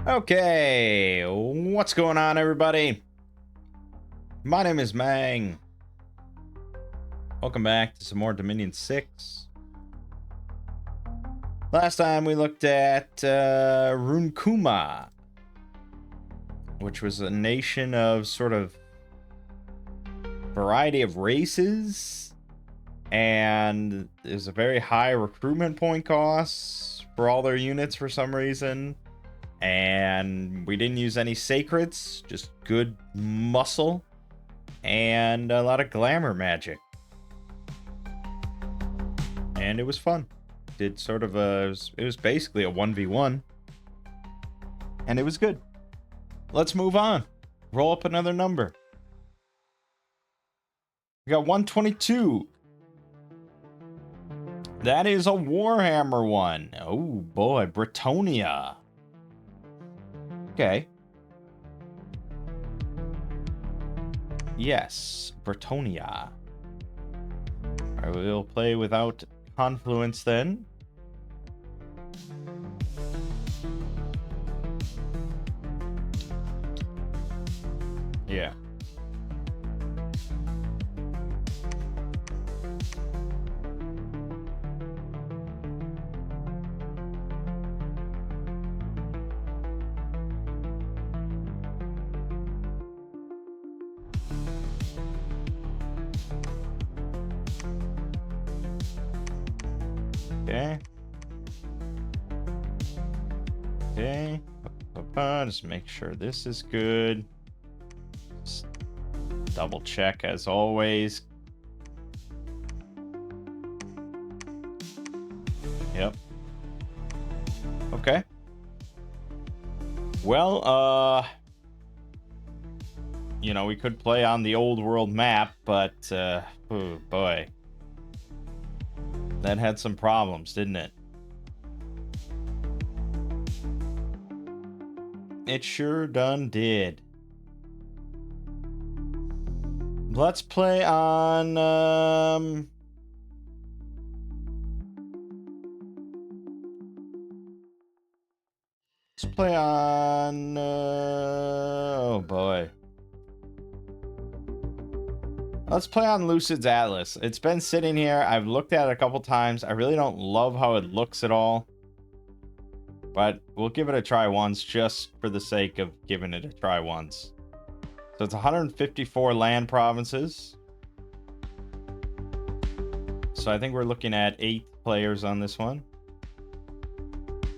Okay, what's going on, everybody? My name is Mangg. Welcome back to some more Dominion 6. Last time we looked at Runkuma, which was a nation of sort of variety of races, and there's a very high recruitment point cost for all their units for some reason. And we didn't use any sacreds, just good muscle and a lot of glamour magic. And it was fun. Did sort of it was basically a 1v1. And it was good. Let's move on. Roll up another number. We got 122. That is a Warhammer one. Oh boy, Bretonnia. Okay. Yes, Bretonnia. Alright, we'll play without Confluence then. Yeah. Okay. Okay. Just make sure this is good. Just double check as always. Yep. Okay. Well, you know, we could play on the old world map, but oh boy. That had some problems, didn't it? It sure done did. Let's play on let's play on oh boy. Let's play on Lucid's Atlas. It's been sitting here. I've looked at it a couple times. I really don't love how it looks at all. But we'll give it a try once just for the sake of giving it a try once. So it's 154 land provinces. So I think we're looking at 8 players on this one.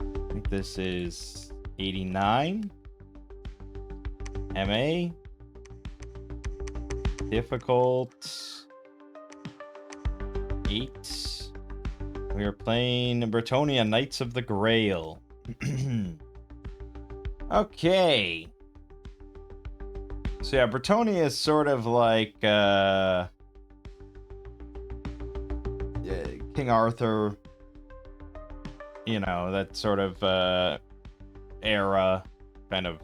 I think this is 89. MA. Difficult 8. We are playing Bretonnia Knights of the Grail. Okay. So yeah, Bretonnia is sort of like King Arthur, you know, that sort of era, kind of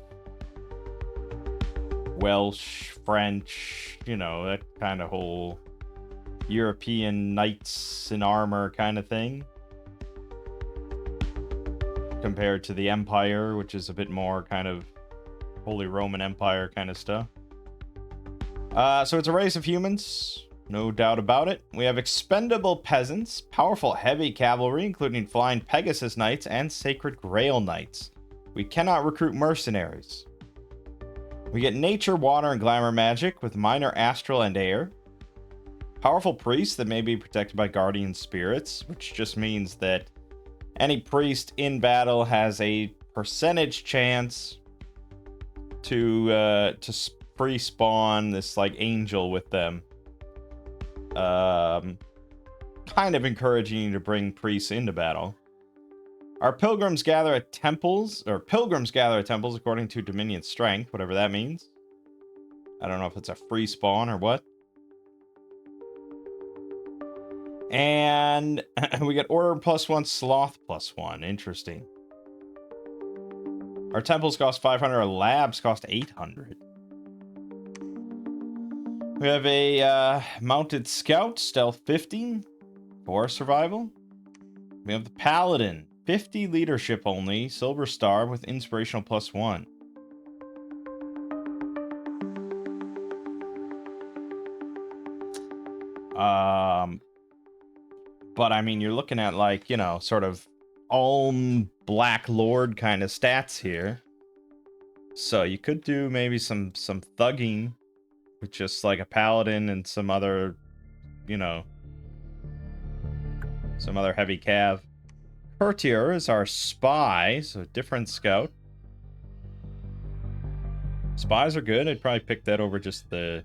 Welsh, French, you know, that kind of whole European knights in armor kind of thing. Compared to the Empire, which is a bit more kind of Holy Roman Empire kind of stuff. So it's a race of humans, no doubt about it. We have expendable peasants, powerful heavy cavalry, including flying Pegasus Knights and Sacred Grail Knights. We cannot recruit mercenaries. We get nature, water, and glamour magic with minor astral and air. Powerful priests that may be protected by guardian spirits, which just means that any priest in battle has a percentage chance to free spawn this like angel with them. Kind of encouraging you to bring priests into battle. Our pilgrims gather at temples, according to Dominion strength, whatever that means. I don't know if it's a free spawn or what. And we get order +1, sloth +1. Interesting. Our temples cost 500, our labs cost 800. We have a mounted scout, stealth 15 for survival. We have the paladin, 50 leadership only, silver star with inspirational +1. But I mean, you're looking at like, you know, sort of Ulm Black Lord kind of stats here. So you could do maybe some thugging with just like a paladin and some other, you know, some other heavy cav. Courtier is our spy, so different scout. Spies are good. I'd probably pick that over just the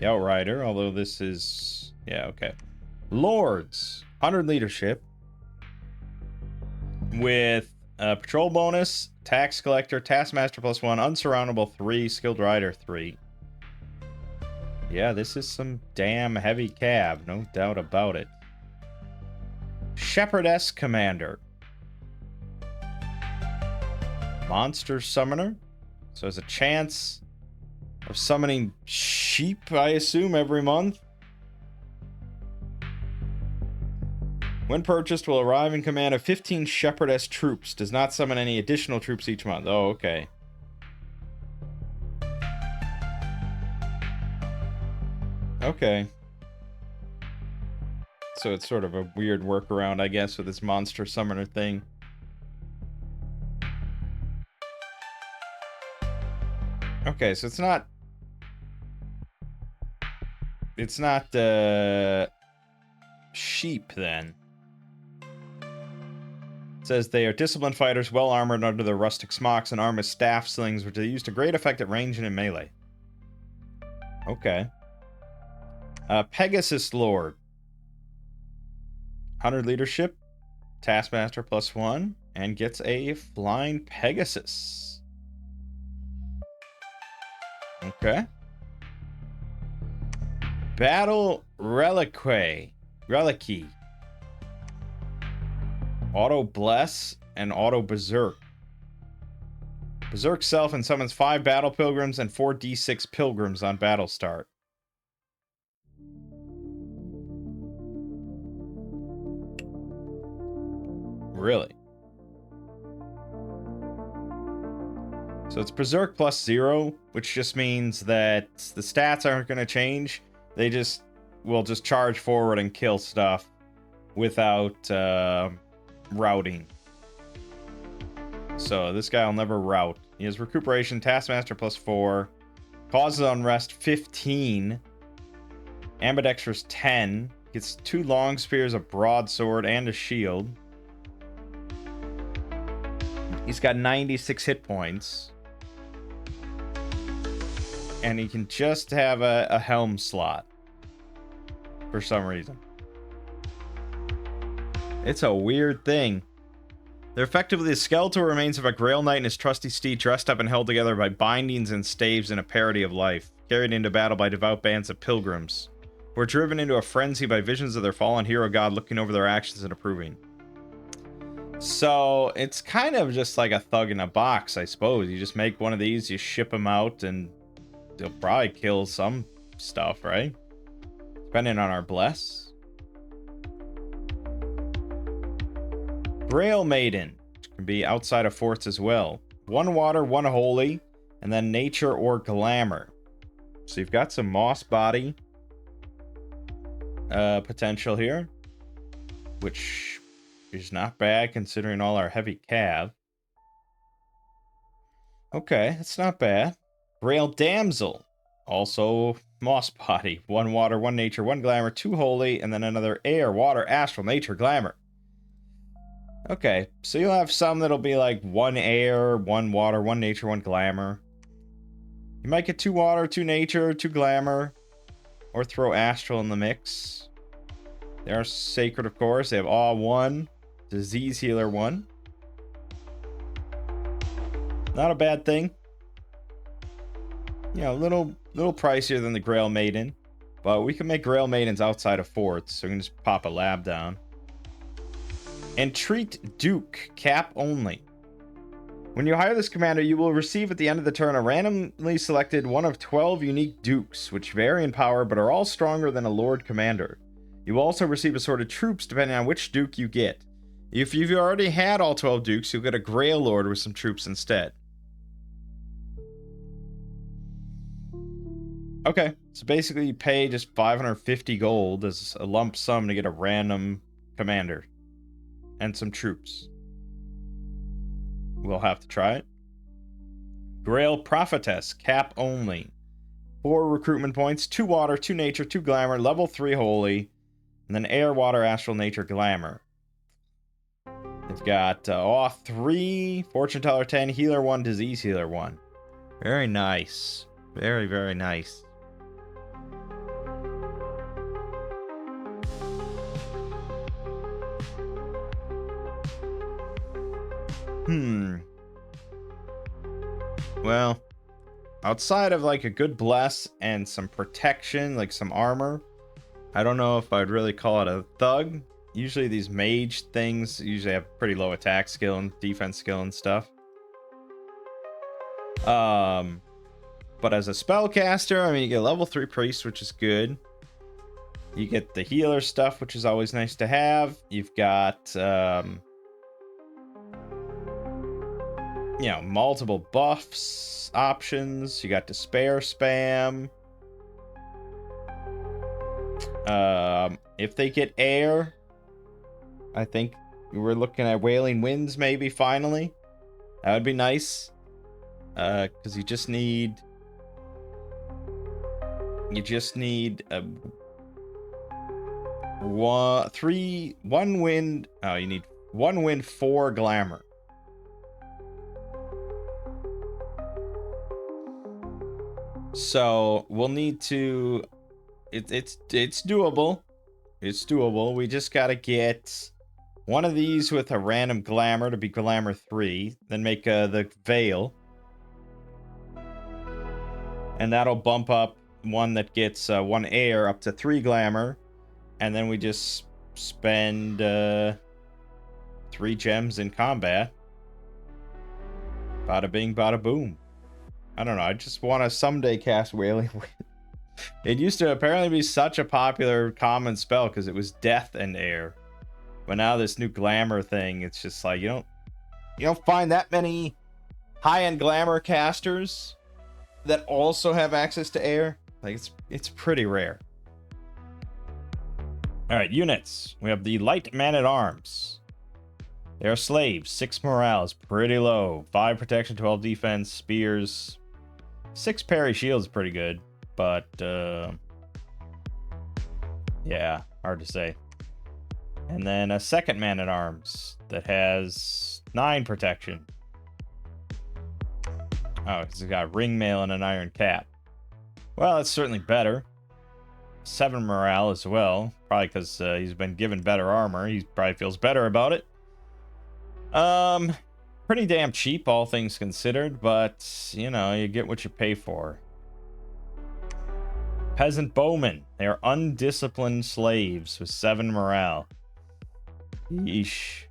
Outrider, although this is... yeah, okay. Lords. 100 leadership. With patrol bonus, tax collector, taskmaster +1, unsurroundable 3, skilled rider 3. Yeah, this is some damn heavy cab, no doubt about it. Shepherdess commander. Monster summoner. So there's a chance of summoning sheep, I assume, every month. When purchased, will arrive in command of 15 Shepherdess troops. Does not summon any additional troops each month. Oh, okay. Okay. So it's sort of a weird workaround, I guess, with this monster summoner thing. Okay, so it's not... it's not, sheep, then. It says they are disciplined fighters, well armored under their rustic smocks and armed with staff slings, which they use to great effect at range and in melee. Okay. Pegasus Lord. 100 leadership, taskmaster +1, and gets a flying Pegasus. Okay. Battle Reliquy. Auto Bless and Auto Berserk. Berserk self and summons 5 battle pilgrims and 4d6 pilgrims on battle start. Really? So it's Berserk +0, which just means that the stats aren't going to change. They just will just charge forward and kill stuff without routing. So this guy will never rout. He has recuperation, taskmaster +4, causes unrest 15, ambidextrous 10, gets 2 long spears, a broadsword, and a shield. He's got 96 hit points. And he can just have a helm slot. For some reason. It's a weird thing. They're effectively the skeletal remains of a Grail Knight and his trusty steed, dressed up and held together by bindings and staves in a parody of life, carried into battle by devout bands of pilgrims, who are driven into a frenzy by visions of their fallen hero god looking over their actions and approving. So it's kind of just like a thug in a box, I suppose. You just make one of these, you ship them out, and they'll probably kill some stuff, right? Depending on our bless. Grail Maiden, which can be outside of forts as well. 1 water, 1 holy, and then nature or glamour. So you've got some moss body potential here, which is not bad considering all our heavy cav. Okay, that's not bad. Grail Damsel, also moss body. 1 water, 1 nature, 1 glamour, 2 holy, and then another air, water, astral, nature, glamour. Okay, so you'll have some that'll be like 1 air, 1 water, 1 nature, 1 glamour. You might get 2 water, 2 nature, 2 glamour, or throw astral in the mix. They are sacred, of course. They have awe 1, disease healer 1. Not a bad thing. You know, a little pricier than the Grail Maiden, but we can make Grail Maidens outside of forts, so we can just pop a lab down. Entreat Duke, cap only. When you hire this commander, you will receive at the end of the turn a randomly selected one of 12 unique dukes, which vary in power but are all stronger than a lord commander. You will also receive assorted troops depending on which duke you get. If you've already had all 12 dukes, you'll get a Grail Lord with some troops instead. Okay, so basically you pay just 550 gold as a lump sum to get a random commander and some troops. We'll have to try it. Grail Prophetess, cap only. 4 recruitment points, 2 water, 2 nature, 2 glamour, level 3 holy, and then air, water, astral, nature, glamour. They've got Awe 3, Fortune Teller 10, Healer 1, Disease Healer 1. Very nice. Very, very nice. Well, outside of like a good bless and some protection, like some armor, I don't know if I'd really call it a thug. Usually these mage things usually have pretty low attack skill and defense skill and stuff. But as a spellcaster, I mean, you get level 3 priest, which is good. You get the healer stuff, which is always nice to have. You've got you know, multiple buffs options. You got despair spam. If they get air, I think we're looking at Wailing Winds maybe finally. That would be nice. Because you just need one wind. Oh, you need 1 wind, 4 glamour. So we'll need to. It's doable. It's doable. We just gotta get one of these with a random glamour to be glamour 3, then make the veil, and that'll bump up one that gets 1 air up to 3 glamour, and then we just spend 3 gems in combat. Bada bing, bada boom. I don't know. I just want to someday cast Wailing Wind. It used to apparently be such a popular common spell because it was death and air. But now this new glamour thing, it's just like you don't find that many high-end glamour casters that also have access to air. Like it's pretty rare. All right, units. We have the light man-at-arms. They are slaves. 6 morale is pretty low. 5 protection, 12 defense, spears. 6 parry shields is pretty good, but yeah, hard to say. And then a second man-at-arms that has 9 protection. Oh, because he's got ring mail and an iron cap. Well, it's certainly better. 7 morale as well, probably because he's been given better armor. He probably feels better about it. Pretty damn cheap, all things considered, but, you know, you get what you pay for. Peasant bowmen. They are undisciplined slaves with 7 morale. Yeesh.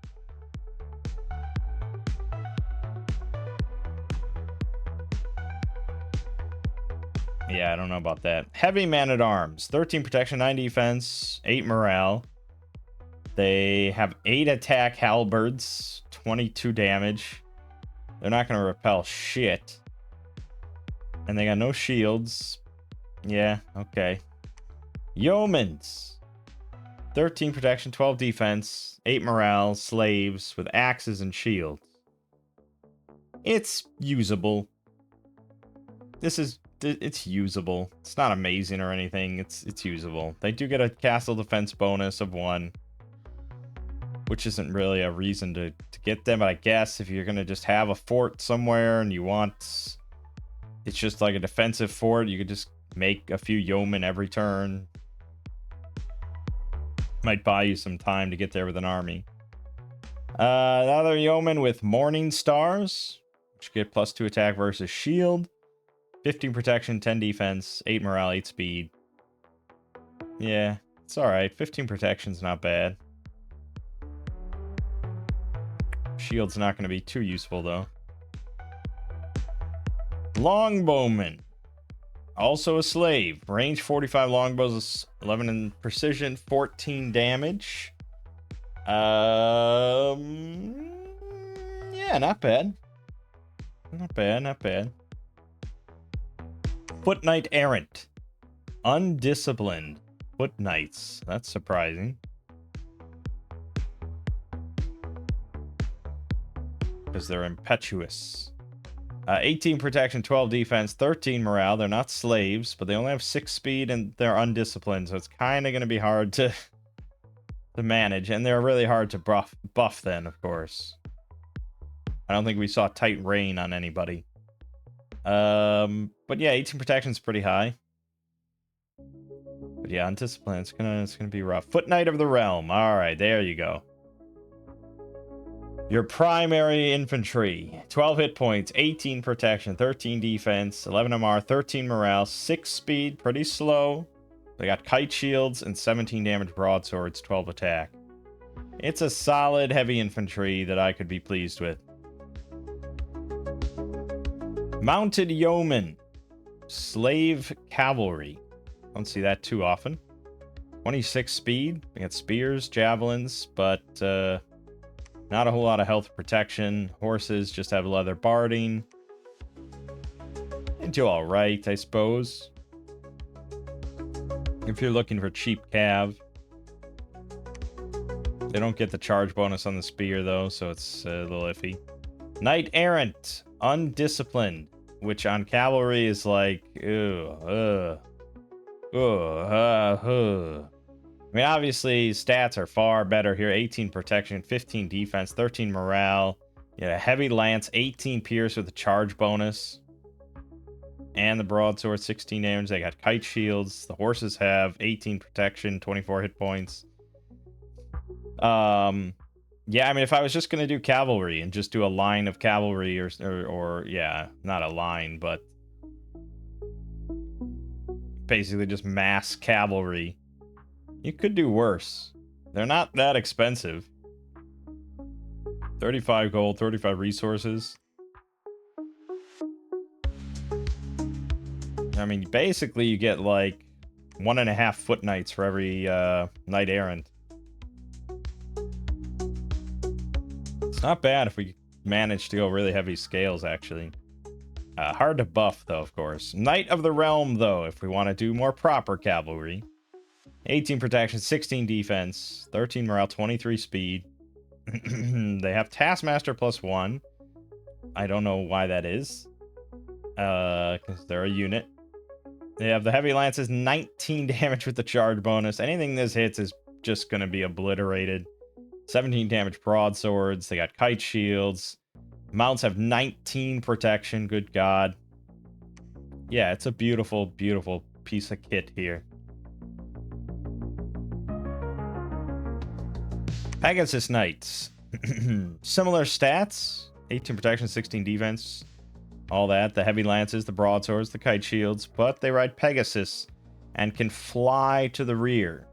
Yeah, I don't know about that. Heavy man-at-arms. 13 protection, 9 defense, 8 morale. They have 8 attack halberds, 22 damage. They're not going to repel shit. And they got no shields. Yeah, okay. Yeomans. 13 protection, 12 defense, 8 morale, slaves with axes and shields. It's usable. It's usable. It's not amazing or anything. It's usable. They do get a castle defense bonus of 1. Which isn't really a reason to get them, but I guess if you're going to just have a fort somewhere and you want... It's just like a defensive fort, you could just make a few yeomen every turn. Might buy you some time to get there with an army. Another yeoman with Morning Stars, which get +2 attack versus shield. 15 protection, 10 defense, 8 morale, 8 speed. Yeah, it's alright. 15 protection's not bad. Shield's not going to be too useful, though. Longbowman. Also a slave. Range 45 longbows, 11 in precision, 14 damage. Yeah, not bad. Not bad, not bad. Foot Knight Errant. Undisciplined. Foot Knights. That's surprising. Because they're impetuous. 18 protection, 12 defense, 13 morale. They're not slaves, but they only have 6 speed and they're undisciplined, so it's kind of going to be hard to manage. And they're really hard to buff then, of course. I don't think we saw tight rain on anybody. But yeah, 18 protection is pretty high. But yeah, undisciplined, it's gonna be rough. Foot Knight of the Realm. Alright, there you go. Your primary infantry. 12 hit points, 18 protection, 13 defense, 11 MR, 13 morale, 6 speed, pretty slow. They got kite shields and 17 damage broadswords, 12 attack. It's a solid heavy infantry that I could be pleased with. Mounted Yeoman. Slave Cavalry. Don't see that too often. 26 speed. They got spears, javelins, but not a whole lot of health protection. Horses just have leather barding. They do alright, I suppose. If you're looking for cheap cav. They don't get the charge bonus on the spear, though, so it's a little iffy. Knight Errant. Undisciplined. Which on cavalry is like, I mean, obviously, stats are far better here. 18 protection, 15 defense, 13 morale. Yeah, heavy lance, 18 pierce with a charge bonus. And the broadsword, 16 damage. They got kite shields. The horses have 18 protection, 24 hit points. Yeah, I mean, if I was just going to do cavalry and just do a line of cavalry or yeah, not a line, but basically just mass cavalry, you could do worse. They're not that expensive. 35 gold, 35 resources. I mean, basically you get like 1.5 foot knights for every knight errant. It's not bad if we manage to go really heavy scales, actually. Hard to buff, though, of course. Knight of the Realm, though, if we want to do more proper cavalry. 18 protection, 16 defense, 13 morale, 23 speed. They have Taskmaster +1. I don't know why that is. Because they're a unit. They have the heavy lances, 19 damage with the charge bonus. Anything this hits is just going to be obliterated. 17 damage broadswords. They got kite shields. Mounts have 19 protection. Good God. Yeah, it's a beautiful, beautiful piece of kit here. Pegasus Knights. Similar stats. 18 protection, 16 defense. All that. The heavy lances, the broadswords, the kite shields. But they ride Pegasus and can fly to the rear.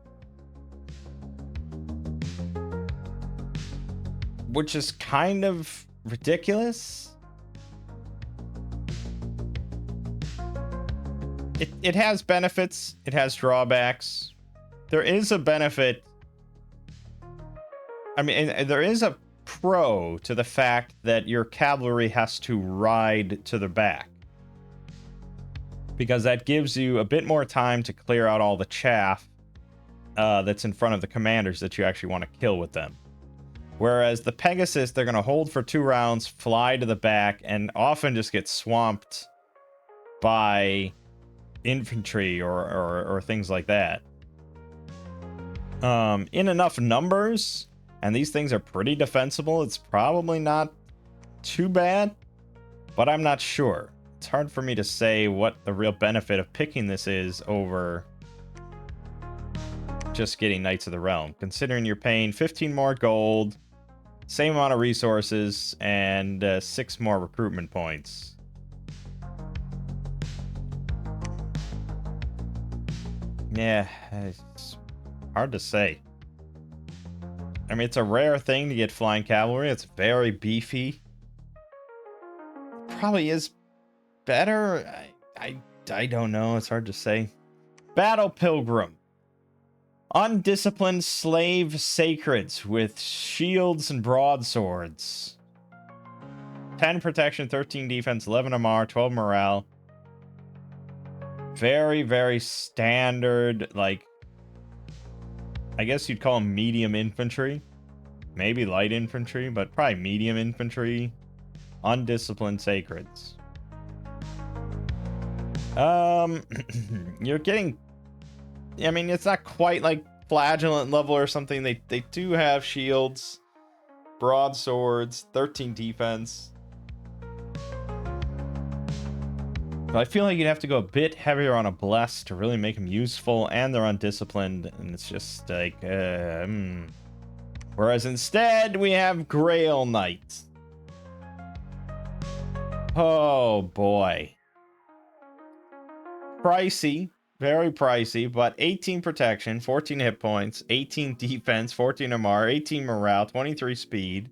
Which is kind of ridiculous. It has benefits. It has drawbacks. There is a benefit. I mean, there is a pro to the fact that your cavalry has to ride to the back. Because that gives you a bit more time to clear out all the chaff that's in front of the commanders that you actually want to kill with them. Whereas the Pegasus, they're going to hold for 2 rounds, fly to the back, and often just get swamped by infantry or things like that. In enough numbers, and these things are pretty defensible, it's probably not too bad, but I'm not sure. It's hard for me to say what the real benefit of picking this is over just getting Knights of the Realm, considering you're paying 15 more gold, same amount of resources, and 6 more recruitment points. Yeah, it's hard to say. I mean, it's a rare thing to get flying cavalry. It's very beefy. Probably is better. I don't know. It's hard to say. Battle Pilgrim. Undisciplined slave sacreds with shields and broadswords. 10 protection, 13 defense, 11 MR, 12 morale. Very, very standard, like, I guess you'd call them medium infantry. Maybe light infantry, but probably medium infantry. Undisciplined sacreds. You're getting... I mean, it's not quite like flagellant level or something. They do have shields, broadswords, 13 defense. But I feel like you'd have to go a bit heavier on a bless to really make them useful, and they're undisciplined, and it's just like, Whereas instead, we have Grail Knights. Oh, boy. Pricey. Very pricey, but 18 protection, 14 hit points, 18 defense, 14 MR, 18 morale, 23 speed.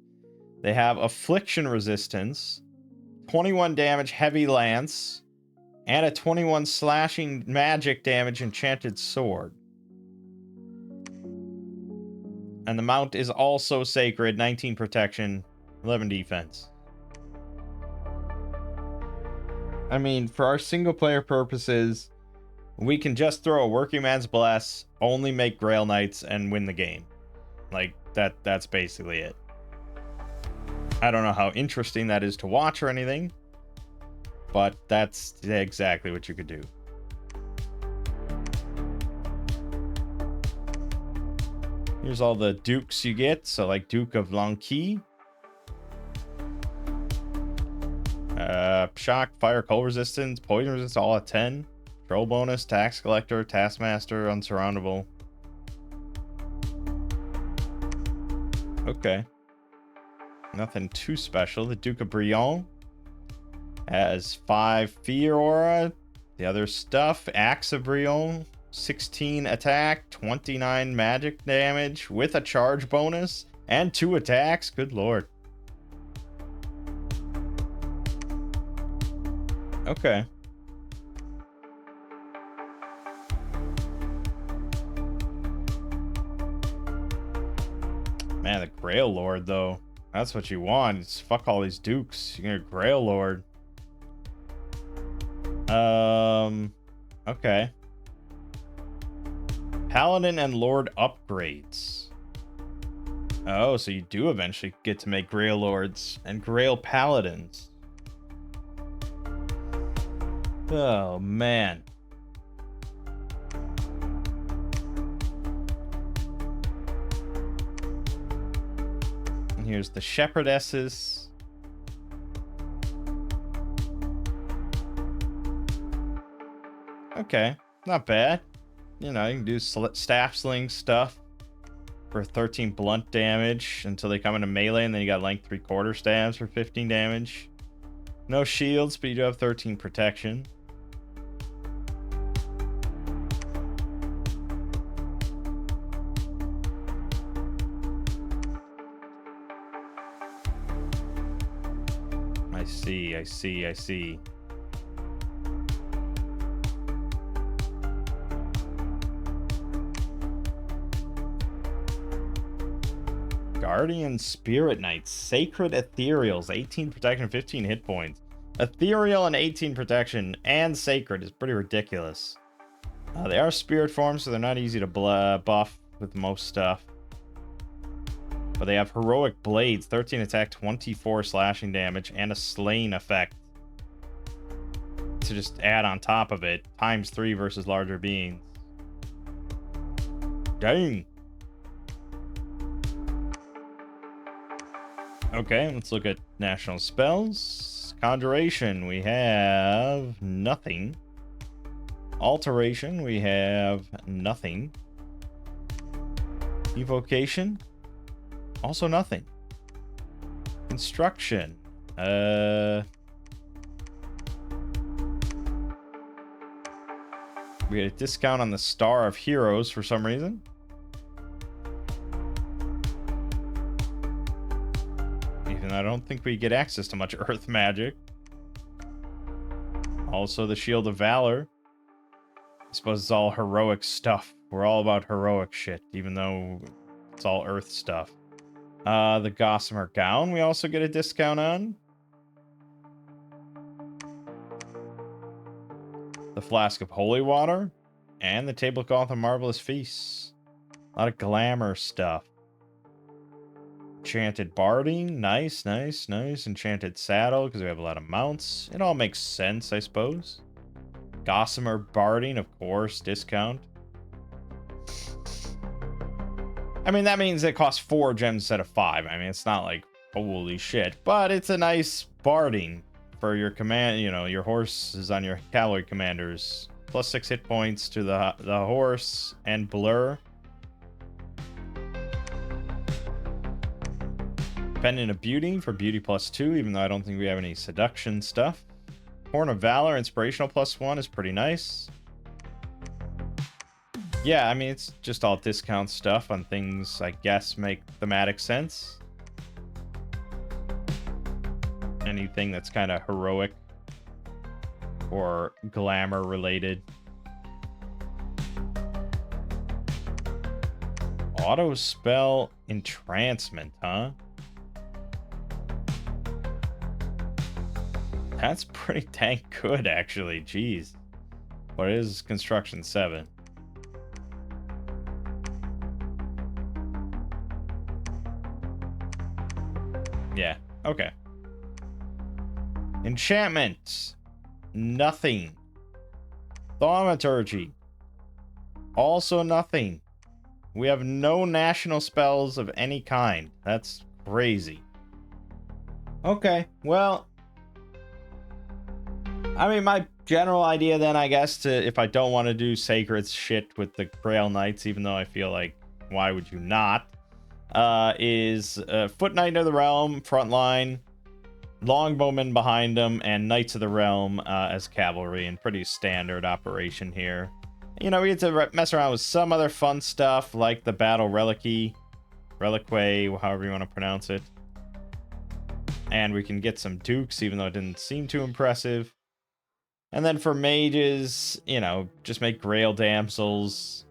They have affliction resistance, 21 damage heavy lance, and a 21 slashing magic damage enchanted sword. And the mount is also sacred, 19 protection, 11 defense. I mean, for our single player purposes, we can just throw a working man's bless, only make Grail Knights, and win the game. Like, that's basically it. I don't know how interesting that is to watch or anything, but that's exactly what you could do. Here's all the dukes you get. So, like, Duke of Lanquis. Shock, fire, cold resistance, poison resistance, all at 10. Troll bonus, tax collector, taskmaster, unsurroundable. Okay. Nothing too special. The Duke of Brion has 5 fear aura. The other stuff, Axe of Brion, 16 attack, 29 magic damage with a charge bonus, and 2 attacks. Good lord. Okay. Man, the Grail Lord, though. That's what you want. It's fuck all these dukes. You're gonna Grail Lord. Okay. Paladin and Lord upgrades. Oh, so you do eventually get to make Grail Lords and Grail Paladins. Oh, man. Here's the shepherdesses. Okay, not bad. You know, you can do staff sling stuff for 13 blunt damage until they come into melee, and then you got length 3/4 stabs for 15 damage. No shields, but you do have 13 protection. I see. Guardian Spirit Knights, Sacred Ethereals, 18 protection, 15 hit points. Ethereal and 18 protection and Sacred is pretty ridiculous. They are spirit forms, so they're not easy to buff with most stuff. But they have Heroic Blades, 13 attack, 24 slashing damage, and a Slain effect to just add on top of it, ×3 versus larger beings. Dang. Okay, let's look at national spells. Conjuration, we have nothing. Alteration, we have nothing. Evocation, also nothing. Construction, we get a discount on the Star of Heroes for some reason. Even though I don't think we get access to much earth magic. Also the Shield of Valor. I suppose it's all heroic stuff We're all about heroic shit, even though it's all Earth stuff. The Gossamer Gown we also get a discount on. The Flask of Holy Water. And the Tablecloth of Marvelous Feasts. A lot of glamour stuff. Enchanted Barding. Nice, nice, nice. Enchanted Saddle, because we have a lot of mounts. It all makes sense, I suppose. Gossamer Barding, of course. Discount. I mean, that means it costs 4 gems instead of 5. I mean, it's not like, holy shit. But it's a nice barding for your command, you know, your horse is on your cavalry commanders. Plus 6 hit points to the horse and blur. Pendant of Beauty for beauty plus 2, even though I don't think we have any seduction stuff. Horn of Valor, inspirational plus 1 is pretty nice. Yeah, I mean, it's just all discount stuff on things I guess make thematic sense. Anything that's kind of heroic or glamour related. Auto spell entrancement, huh? That's pretty dang good, actually. Jeez. What is construction 7? Yeah, okay. Enchantment. Nothing. Thaumaturgy. Also nothing. We have no national spells of any kind. That's crazy. Okay, well, I mean, my general idea then, I guess, to if I don't want to do sacred shit with the Grail Knights, even though I feel like, why would you not, is Foot Knight of the Realm, frontline, Longbowmen behind them, and Knights of the Realm as cavalry, and pretty standard operation here. You know, we get to mess around with some other fun stuff, like the Battle Reliquy, however you want to pronounce it. And we can get some Dukes, even though it didn't seem too impressive. And then for mages, you know, just make Grail Damsels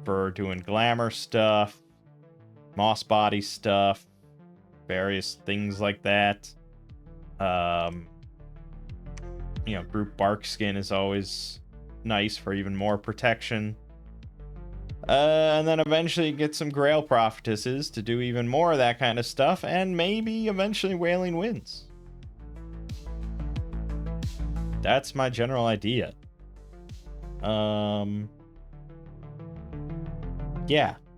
for doing glamour stuff, moss body stuff, various things like that. You know, group bark skin is always nice for even more protection. And then eventually get some Grail Prophetesses to do even more of that kind of stuff, and maybe eventually Wailing Winds. That's my general idea. Yeah.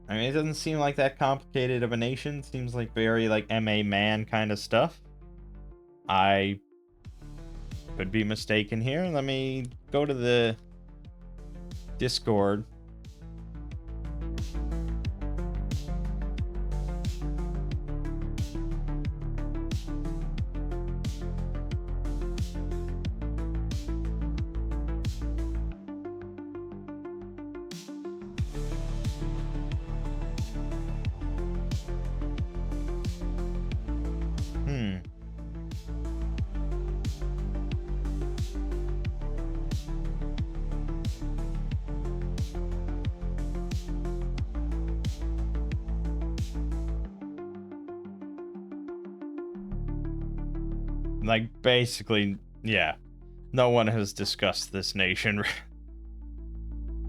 I mean, it doesn't seem like that complicated of a nation. Seems like very, like, MA man kind of stuff. I could be mistaken here. Let me go to the Discord. Like, basically, yeah. No one has discussed this nation.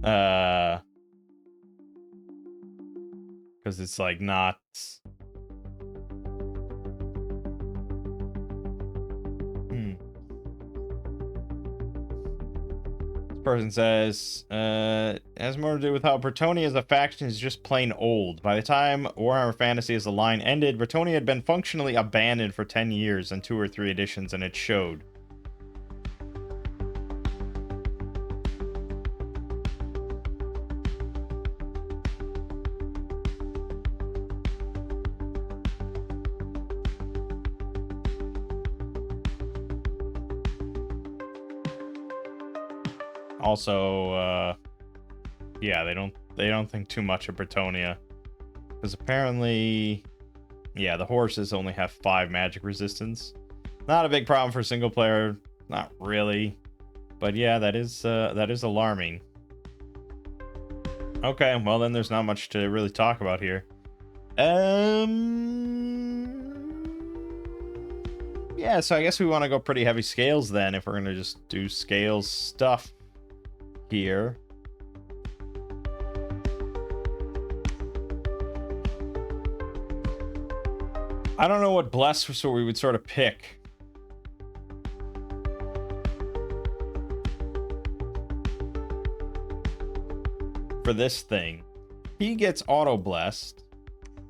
Because it's, like, not... This person says, it has more to do with how Bretonnia as a faction is just plain old. By the time Warhammer Fantasy as a line ended, Bretonnia had been functionally abandoned for 10 years and 2 or 3 editions, and it showed. Also, yeah, they don't think too much of Bretonnia, because apparently, yeah, the horses only have 5 magic resistance. Not a big problem for single player, not really, but yeah, that is alarming. Okay, well then there's not much to really talk about here. Yeah, so I guess we want to go pretty heavy scales then if we're going to just do scales stuff here. I don't know what bless so we would sort of pick. For this thing. He gets auto-blessed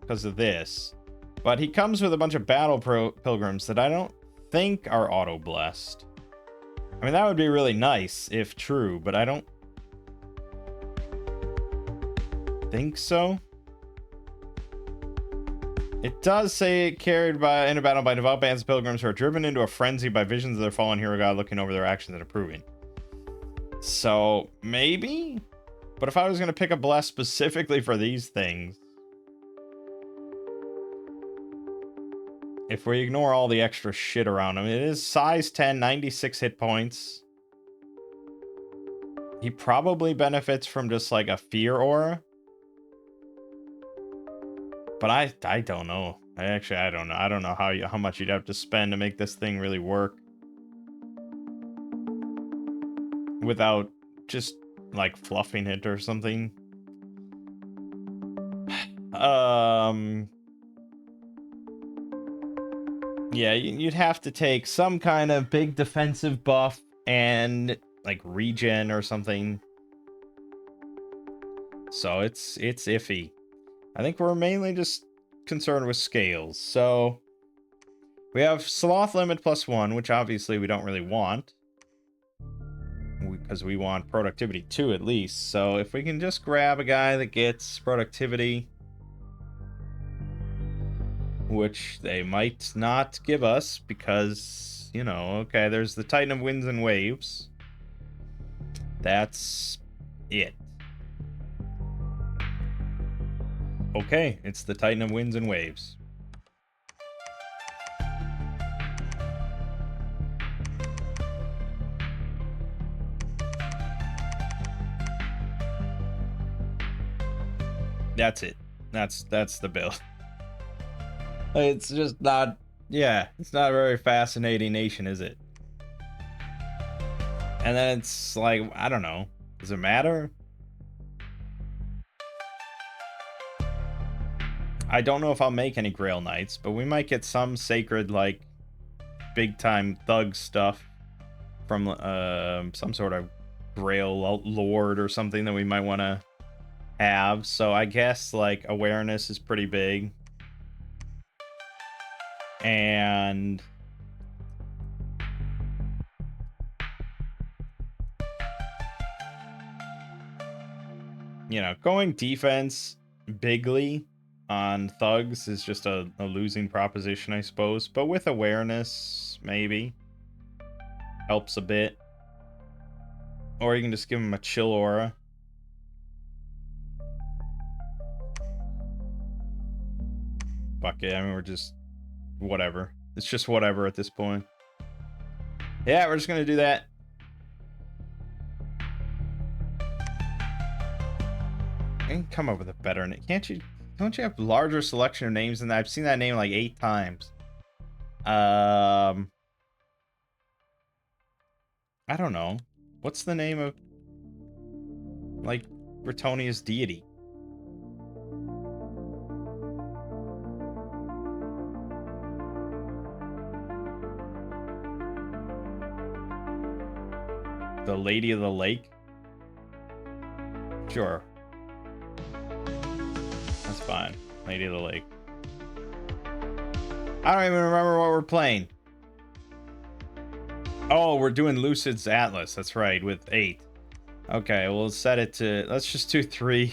because of this. But he comes with a bunch of battle pilgrims that I don't think are auto-blessed. I mean, that would be really nice if true, but I don't think so. It does say carried by in a battle by devout bands of pilgrims who are driven into a frenzy by visions of their fallen hero god looking over their actions and approving. So, maybe? But if I was going to pick a bless specifically for these things, if we ignore all the extra shit around him, it is size 10, 96 hit points. He probably benefits from just like a fear aura. But I don't know. I don't know. I don't know how much you'd have to spend to make this thing really work. Without just like fluffing it or something. Yeah, you'd have to take some kind of big defensive buff and like regen or something. So it's iffy. I think we're mainly just concerned with scales. So we have sloth limit +1, which obviously we don't really want. Because we want productivity 2 at least. So if we can just grab a guy that gets productivity, which they might not give us because, you know, okay, there's the Titan of Winds and Waves. That's it. Okay, it's the Titan of Winds and Waves. That's it. That's the build. It's just not, yeah, it's not a very fascinating nation, is it? And then it's like, I don't know. Does it matter? I don't know if I'll make any Grail Knights, but we might get some sacred, like, big-time thug stuff from some sort of Grail Lord or something that we might want to have. So I guess, like, awareness is pretty big. And you know, going defense bigly on thugs is just a losing proposition, I suppose. But with awareness, maybe helps a bit. Or you can just give him a chill aura. Fuck it, I mean, we're just whatever. It's just whatever at this point. Yeah, we're just gonna do that. And come up with a better name. Can't you? Don't you have larger selection of names than that? I've seen that name like 8 times. I don't know. What's the name of, like, Bretonnia's deity? The Lady of the Lake? Sure. That's fine. Lady of the Lake. I don't even remember what we're playing. Oh, we're doing Lucid's Atlas. That's right, with 8. Okay, we'll set it to... Let's just do 3.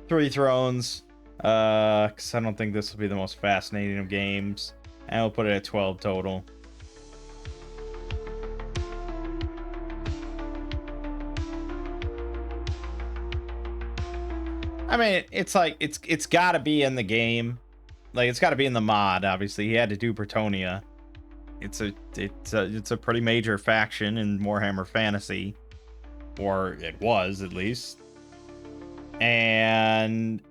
3 thrones. Because I don't think this will be the most fascinating of games. And we'll put it at 12 total. I mean, it's like, it's got to be in the game. Like, it's got to be in the mod, obviously. He had to do Bretonnia. It's a pretty major faction in Warhammer Fantasy. Or it was, at least. And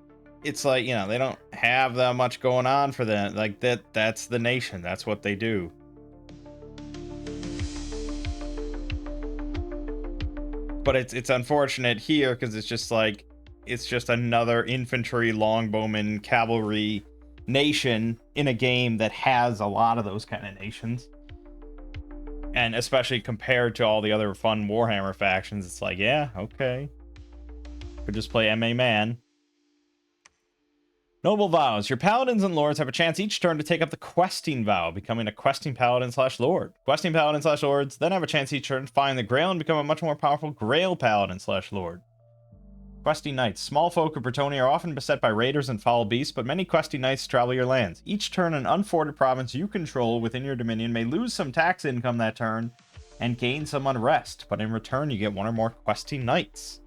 it's like, you know, they don't have that much going on for them. Like, that's the nation. That's what they do. But it's unfortunate here because it's just like, it's just another infantry, longbowman, cavalry nation in a game that has a lot of those kind of nations. And especially compared to all the other fun Warhammer factions, it's like, yeah, okay. Could just play MA Man. Noble vows. Your paladins and lords have a chance each turn to take up the questing vow, becoming a questing paladin / lord. Questing paladin / lords then have a chance each turn to find the grail and become a much more powerful grail paladin / lord. Questing knights. Small folk of Bretonnia are often beset by raiders and foul beasts, but many questing knights travel your lands. Each turn, an unforted province you control within your dominion may lose some tax income that turn and gain some unrest, but in return you get one or more questing knights.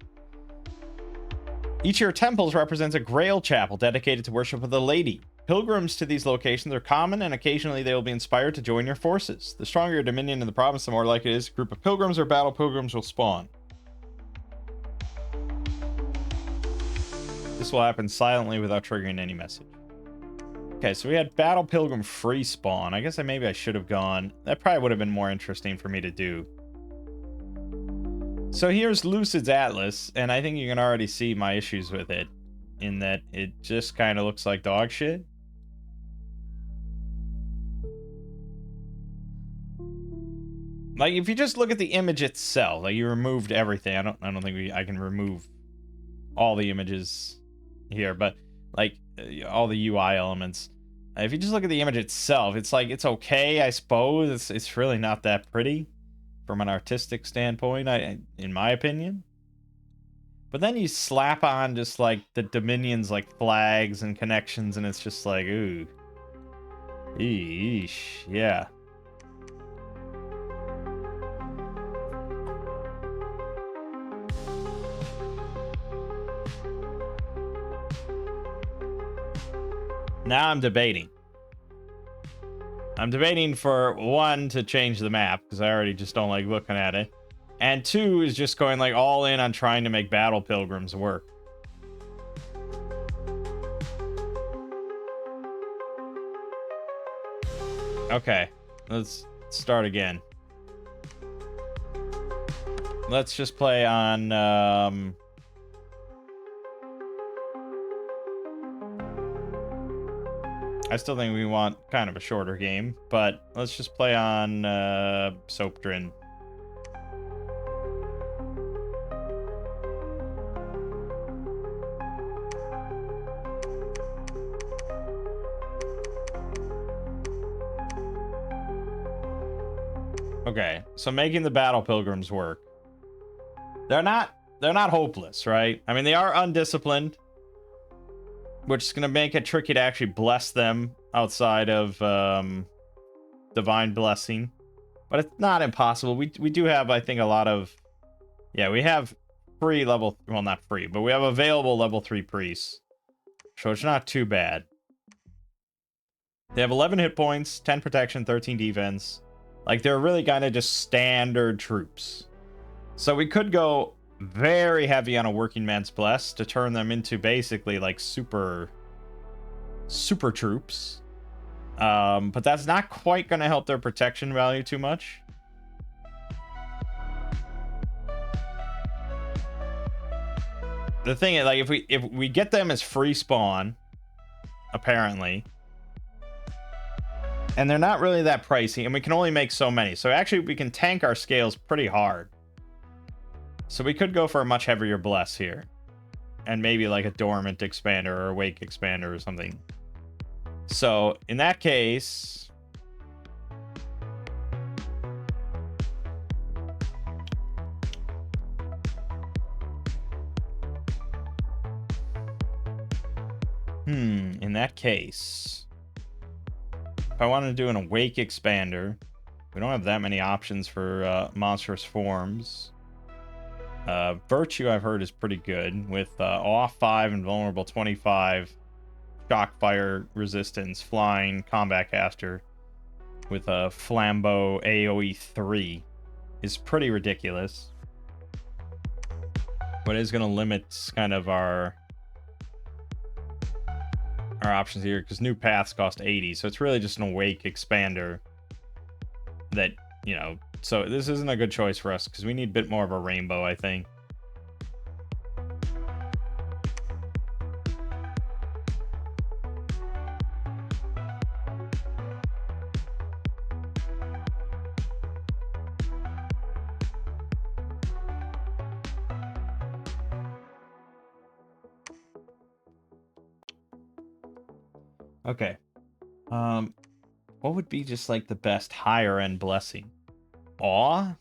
Each of your temples represents a grail chapel dedicated to worship of the Lady. Pilgrims to these locations are common, and occasionally they will be inspired to join your forces. The stronger your dominion in the province, the more likely it is a group of pilgrims or battle pilgrims will spawn. This will happen silently without triggering any message. Okay, so we had battle pilgrim free spawn. I guess maybe I should have gone. That probably would have been more interesting for me to do. So here's Lucid's Atlas, and I think you can already see my issues with it, in that it just kind of looks like dog shit. Like, if you just look at the image itself, like, you removed everything. I don't think I can remove all the images here, but, like, all the UI elements. If you just look at the image itself, it's like, it's okay, I suppose. It's really not that pretty from an artistic standpoint, in my opinion. But then you slap on just like the Dominion's like flags and connections, and it's just like, ooh. Eesh, yeah. Now I'm debating. I'm debating for one, to change the map, because I already just don't like looking at it. And two is just going like all in on trying to make battle pilgrims work. Okay, let's start again. Let's just play on I still think we want kind of a shorter game, but let's just play on Soapdrin. Okay, so making the battle pilgrims work. They're not hopeless, right? I mean, they are undisciplined, which is going to make it tricky to actually bless them outside of divine blessing. But it's not impossible. We do have, I think, a lot of... Yeah, we have free level... Well, not free, but we have available level 3 priests. So it's not too bad. They have 11 hit points, 10 protection, 13 defense. Like, they're really kind of just standard troops. So we could go very heavy on a working man's bless to turn them into basically like super troops. But that's not quite going to help their protection value too much. The thing is, like, if we get them as free spawn, apparently, and they're not really that pricey, and we can only make so many, so actually we can tank our scales pretty hard. So we could go for a much heavier bless here. And maybe like a dormant expander or awake expander or something. So in that case... in that case... If I wanted to do an awake expander, we don't have that many options for monstrous forms. Virtue, I've heard, is pretty good, with off 5 and vulnerable 25, shock fire resistance, flying, combat caster, with a flambeau AoE 3 is pretty ridiculous. What is going to limit kind of our options here, because new paths cost 80, so it's really just an awake expander that, you know, so this isn't a good choice for us because we need a bit more of a rainbow, I think. Okay. What would be just like the best higher end blessing? Awe?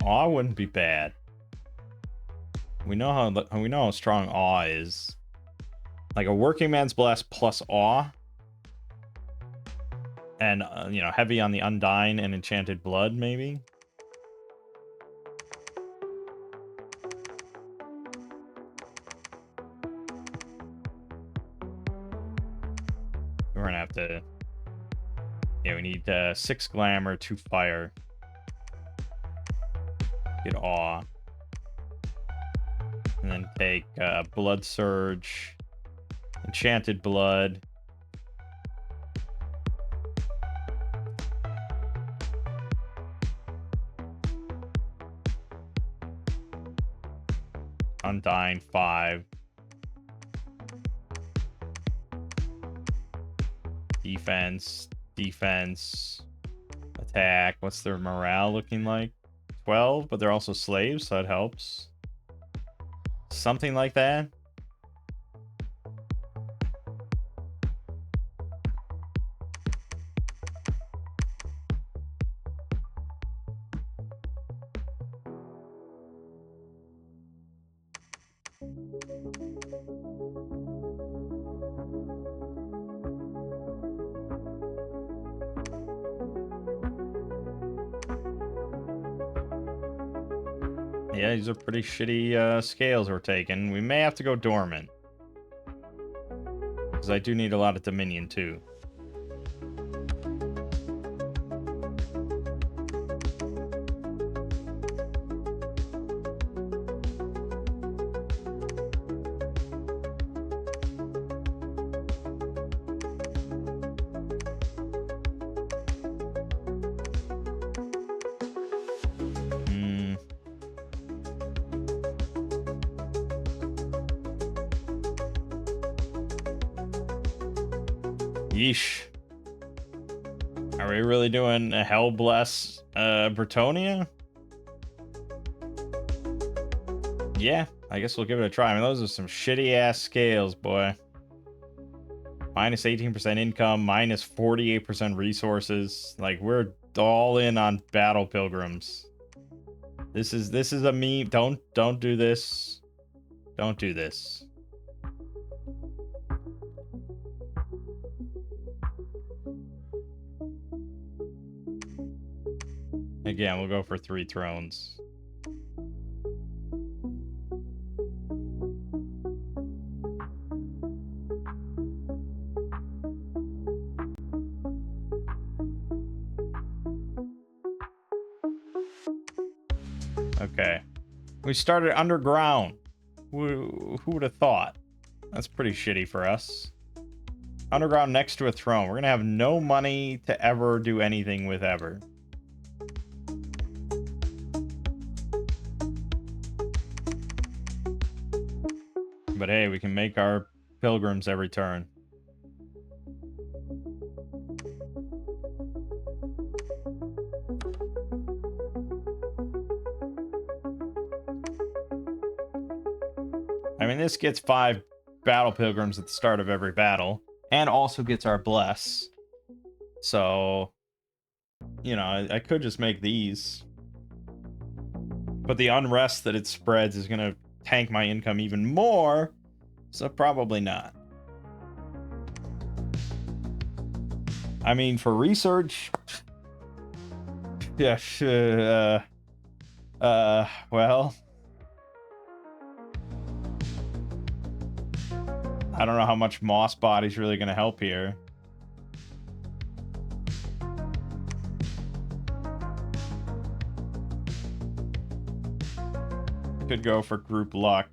Awe wouldn't be bad. We know how strong awe is. Like a working man's bless plus awe. And you know, heavy on the undying and enchanted blood, maybe. We're gonna have to. Yeah, we need 6 glamour, 2 fire. Get awe. And then take blood surge, enchanted blood. Undying 5. Defense, attack. What's their morale looking like? 12, but they're also slaves, so that helps. Something like that. Yeah, these are pretty shitty scales we're taking. We may have to go dormant. Because I do need a lot of dominion, too. Yeesh. Are we really doing a Hell Bless Bretonnia? Yeah, I guess we'll give it a try. I mean, those are some shitty ass scales, boy. Minus 18% income, minus 48% resources. Like, we're all in on battle pilgrims. This is a meme. Don't do this. Don't do this. Again, we'll go for 3 thrones. Okay. We started underground. Who would have thought? That's pretty shitty for us. Underground next to a throne. We're going to have no money to ever do anything with ever. But hey, we can make our pilgrims every turn. I mean, this gets 5 battle pilgrims at the start of every battle. And also gets our bless. So, you know, I could just make these. But the unrest that it spreads is going to tank my income even more. So probably not. I mean, for research... Yeah, well... I don't know how much Moss Body's really going to help here. Could go for group luck.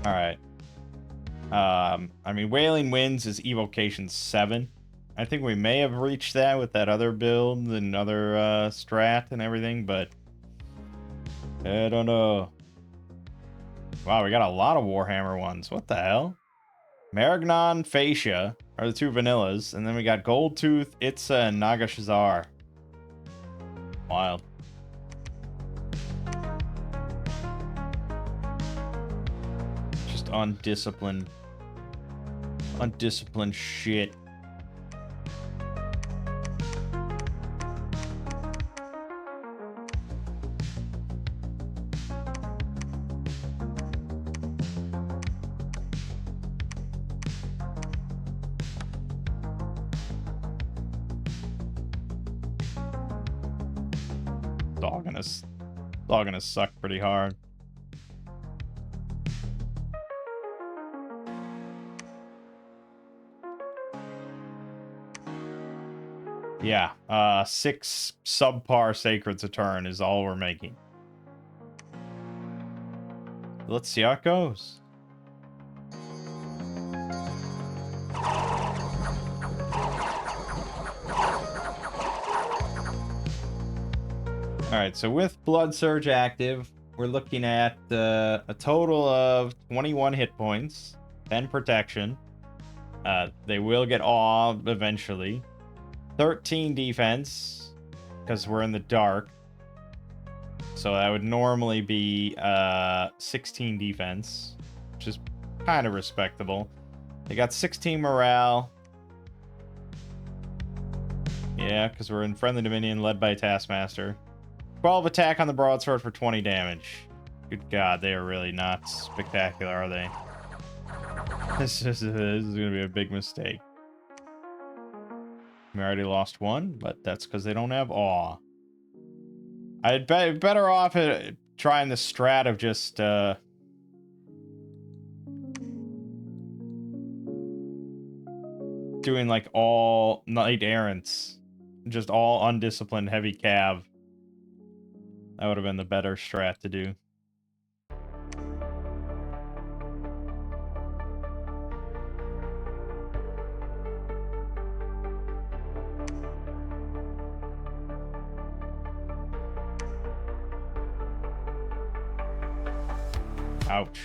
All right. I mean, Wailing Winds is Evocation 7. I think we may have reached that with that other build and other strat and everything, but I don't know. Wow, we got a lot of Warhammer ones. What the hell? Maragnon, Fascia are the two vanillas, and then we got Goldtooth, Itza, and Nagashazar. Wild. Just undisciplined. Undisciplined shit. It's all gonna suck pretty hard. Yeah, 6 subpar Sacreds a turn is all we're making. Let's see how it goes. Alright, so with Blood Surge active, we're looking at a total of 21 hit points, 10 protection. They will get awe eventually. 13 defense, because we're in the dark. So that would normally be 16 defense, which is kind of respectable. They got 16 morale. Yeah, because we're in Friendly Dominion led by Taskmaster. 12 attack on the broadsword for 20 damage. Good God, they are really not spectacular, are they? This is going to be a big mistake. We already lost one, but that's because they don't have awe. I'd better off at trying the strat of just doing like all knight errants, just all undisciplined heavy cav. That would have been the better strat to do. Ouch.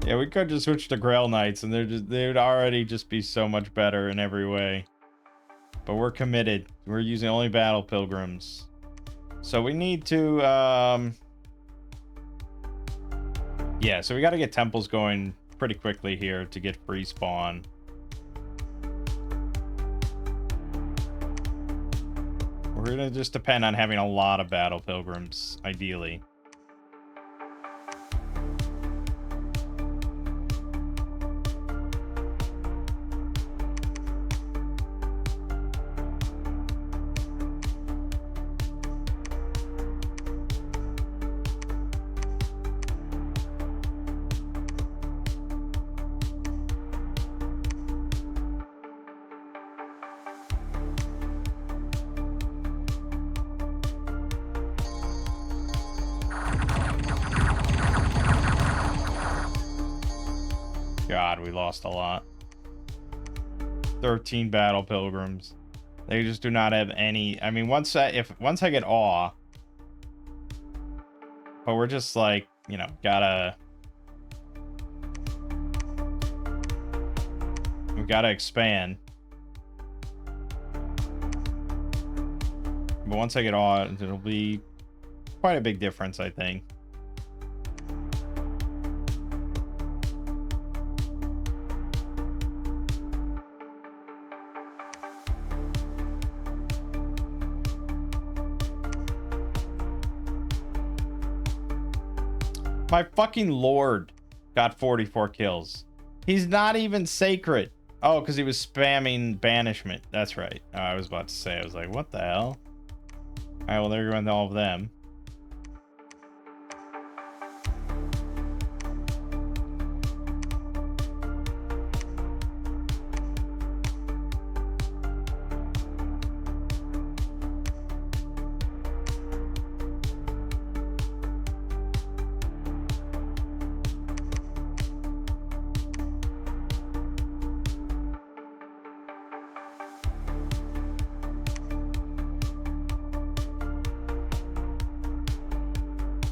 Yeah, we could just switch to Grail Knights and they would already just be so much better in every way. But we're committed. We're using only Battle Pilgrims. So we need to yeah, so we got to get temples going pretty quickly here to get free spawn. We're going to just depend on having a lot of Battle Pilgrims, ideally. God, we lost a lot. 13 Battle Pilgrims. They just do not have any. I mean, once I get awe, but we're just like, you know, we gotta expand. But once I get awe, it'll be quite a big difference, I think. My fucking lord got 44 kills. He's not even sacred. Oh, because he was spamming banishment. That's right. Oh, I was about to say, I was like, what the hell? All right, well, there went all of them.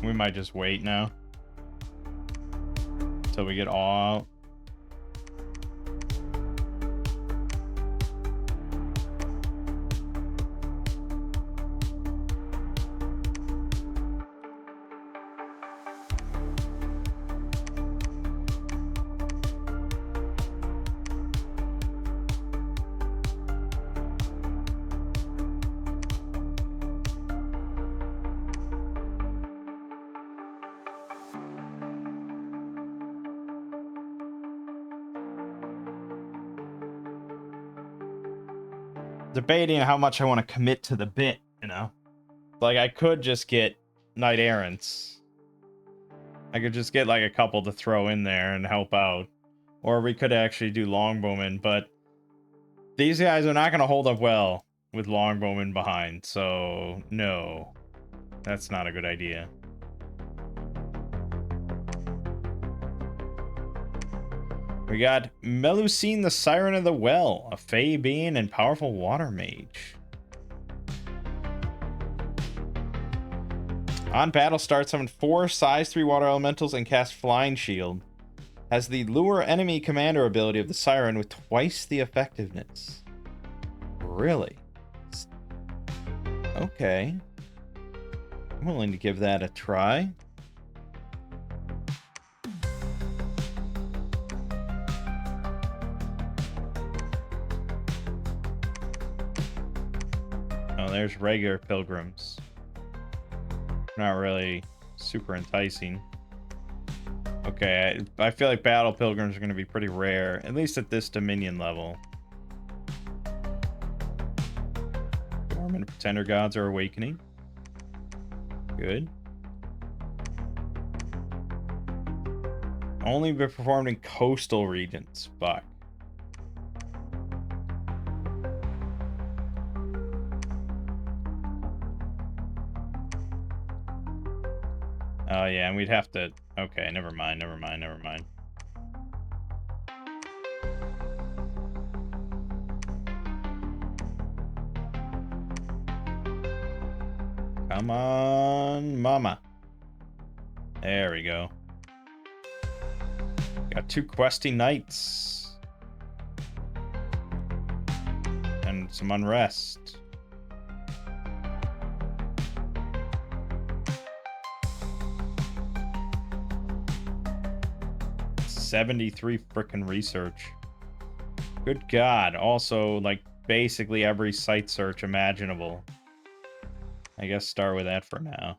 We might just wait now until we get all out. Debating how much I want to commit to the bit, you know? Like, I could just get Knight Errants. I could just get, like, a couple to throw in there and help out. Or we could actually do Longbowmen, but these guys are not going to hold up well with Longbowmen behind, so no. That's not a good idea. We got Melusine the Siren of the Well, a Fey being and powerful water mage. On battle start, summon 4 size 3 water elementals and cast Flying Shield. Has the lure enemy commander ability of the Siren with twice the effectiveness. Really? Okay. I'm willing to give that a try. Oh, there's regular pilgrims. Not really super enticing. Okay, I feel like battle pilgrims are going to be pretty rare, at least at this Dominion level. Dormant Pretender Gods are awakening. Good. Only be performed in coastal regions. Fuck. Oh, yeah, and we'd have to... Okay, never mind. Come on, mama. There we go. Got 2 questy knights. And some unrest. 73 frickin' research. Good God. Also, like, basically every site search imaginable. I guess start with that for now.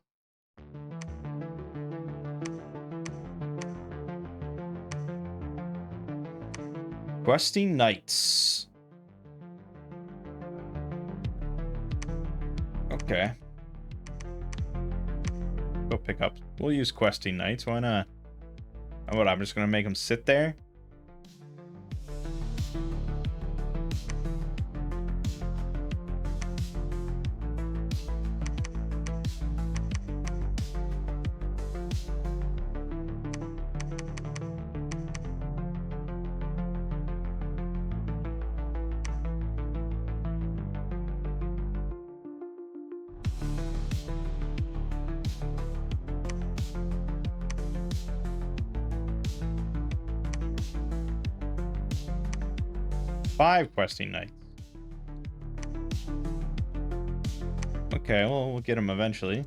Questing Knights. Okay. Go pick up. We'll use Questing Knights. Why not? What, I'm just gonna make them sit there? Five questing knights. Okay, well, we'll get them eventually.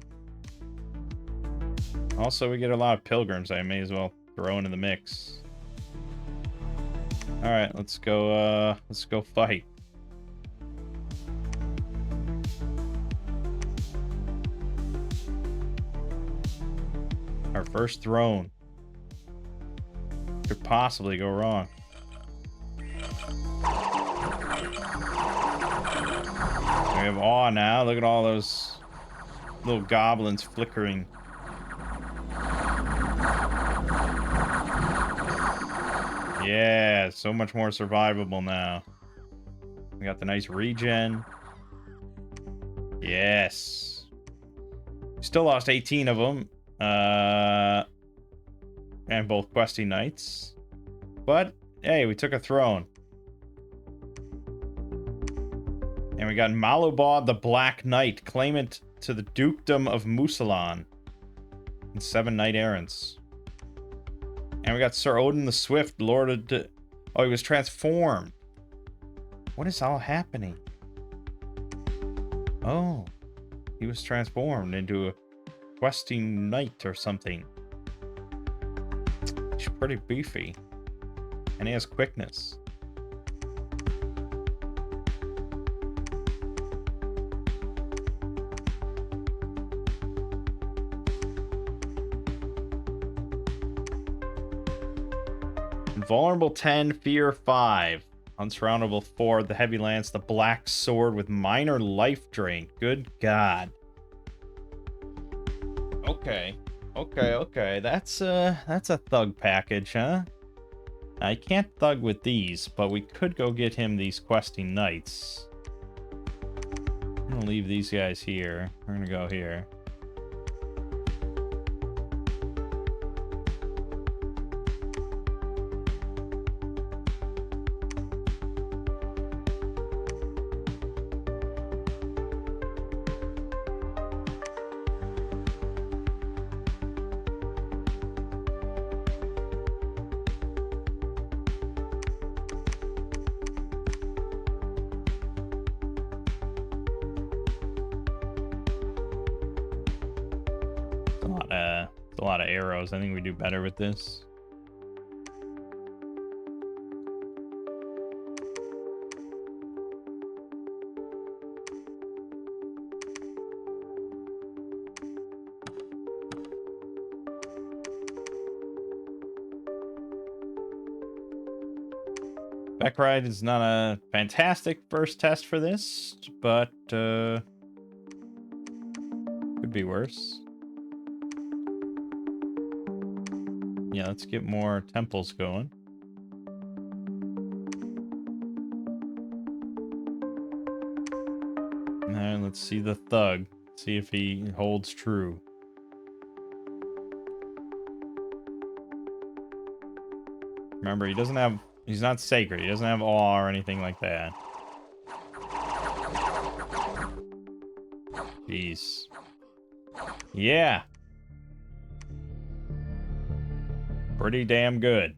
Also, we get a lot of pilgrims I may as well throw into the mix. Alright, let's go fight. Our Our first throne. Could possibly go wrong. We have awe now. Look at all those little goblins flickering. Yeah, so much more survivable now. We got the nice regen. Yes. Still lost 18 of them. And both questing knights. But, hey, we took a throne. And we got Malubad the Black Knight, claimant to the Dukedom of Musalan. And 7 knight errants. And we got Sir Odin the Swift, Lord of... Oh, he was transformed. What is all happening? Oh. He was transformed into a questing knight or something. He's pretty beefy. And he has quickness. Vulnerable 10, Fear 5. Unsurroundable 4, the Heavy Lance, the Black Sword with minor life drain. Good God. Okay. Okay. That's a thug package, huh? I can't thug with these, but we could go get him these questing knights. I'm gonna leave these guys here. We're gonna go here. A lot of arrows. I think we do better with this. Back ride is not a fantastic first test for this, but could be worse. Yeah, let's get more temples going. And let's see the thug. See if he holds true. Remember, he doesn't have... He's not sacred. He doesn't have awe or anything like that. Jeez. Yeah. Pretty damn good.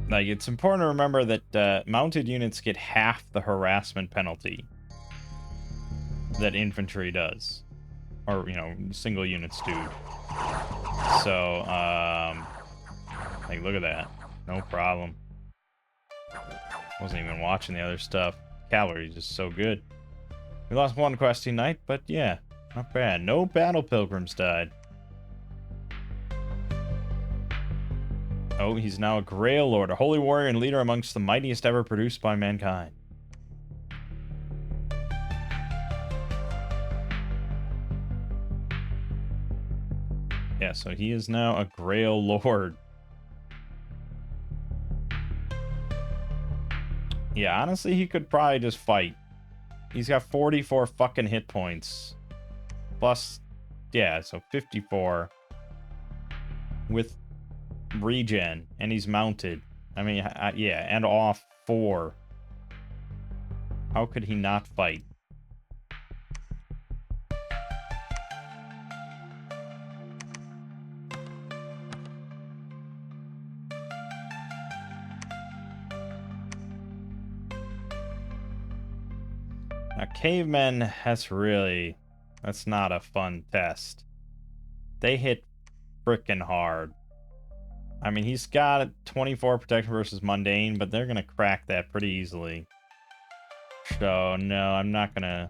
Like, it's important to remember that mounted units get half the harassment penalty that infantry does. Or, you know, single units do. So, like, look at that. No problem. Wasn't even watching the other stuff. Cavalry is just so good. We lost one questing knight, but yeah, not bad. No battle pilgrims died. Oh, he's now a Grail Lord, a holy warrior and leader amongst the mightiest ever produced by mankind. Yeah, so he is now a Grail Lord. Yeah, honestly, he could probably just fight. He's got 44 fucking hit points. Plus, yeah, so 54. With regen, and he's mounted. I mean, yeah, and off 4. How could he not fight? Now, cavemen, that's not a fun test. They hit frickin' hard. I mean, he's got 24 protection versus mundane, but they're gonna crack that pretty easily. So no, I'm not gonna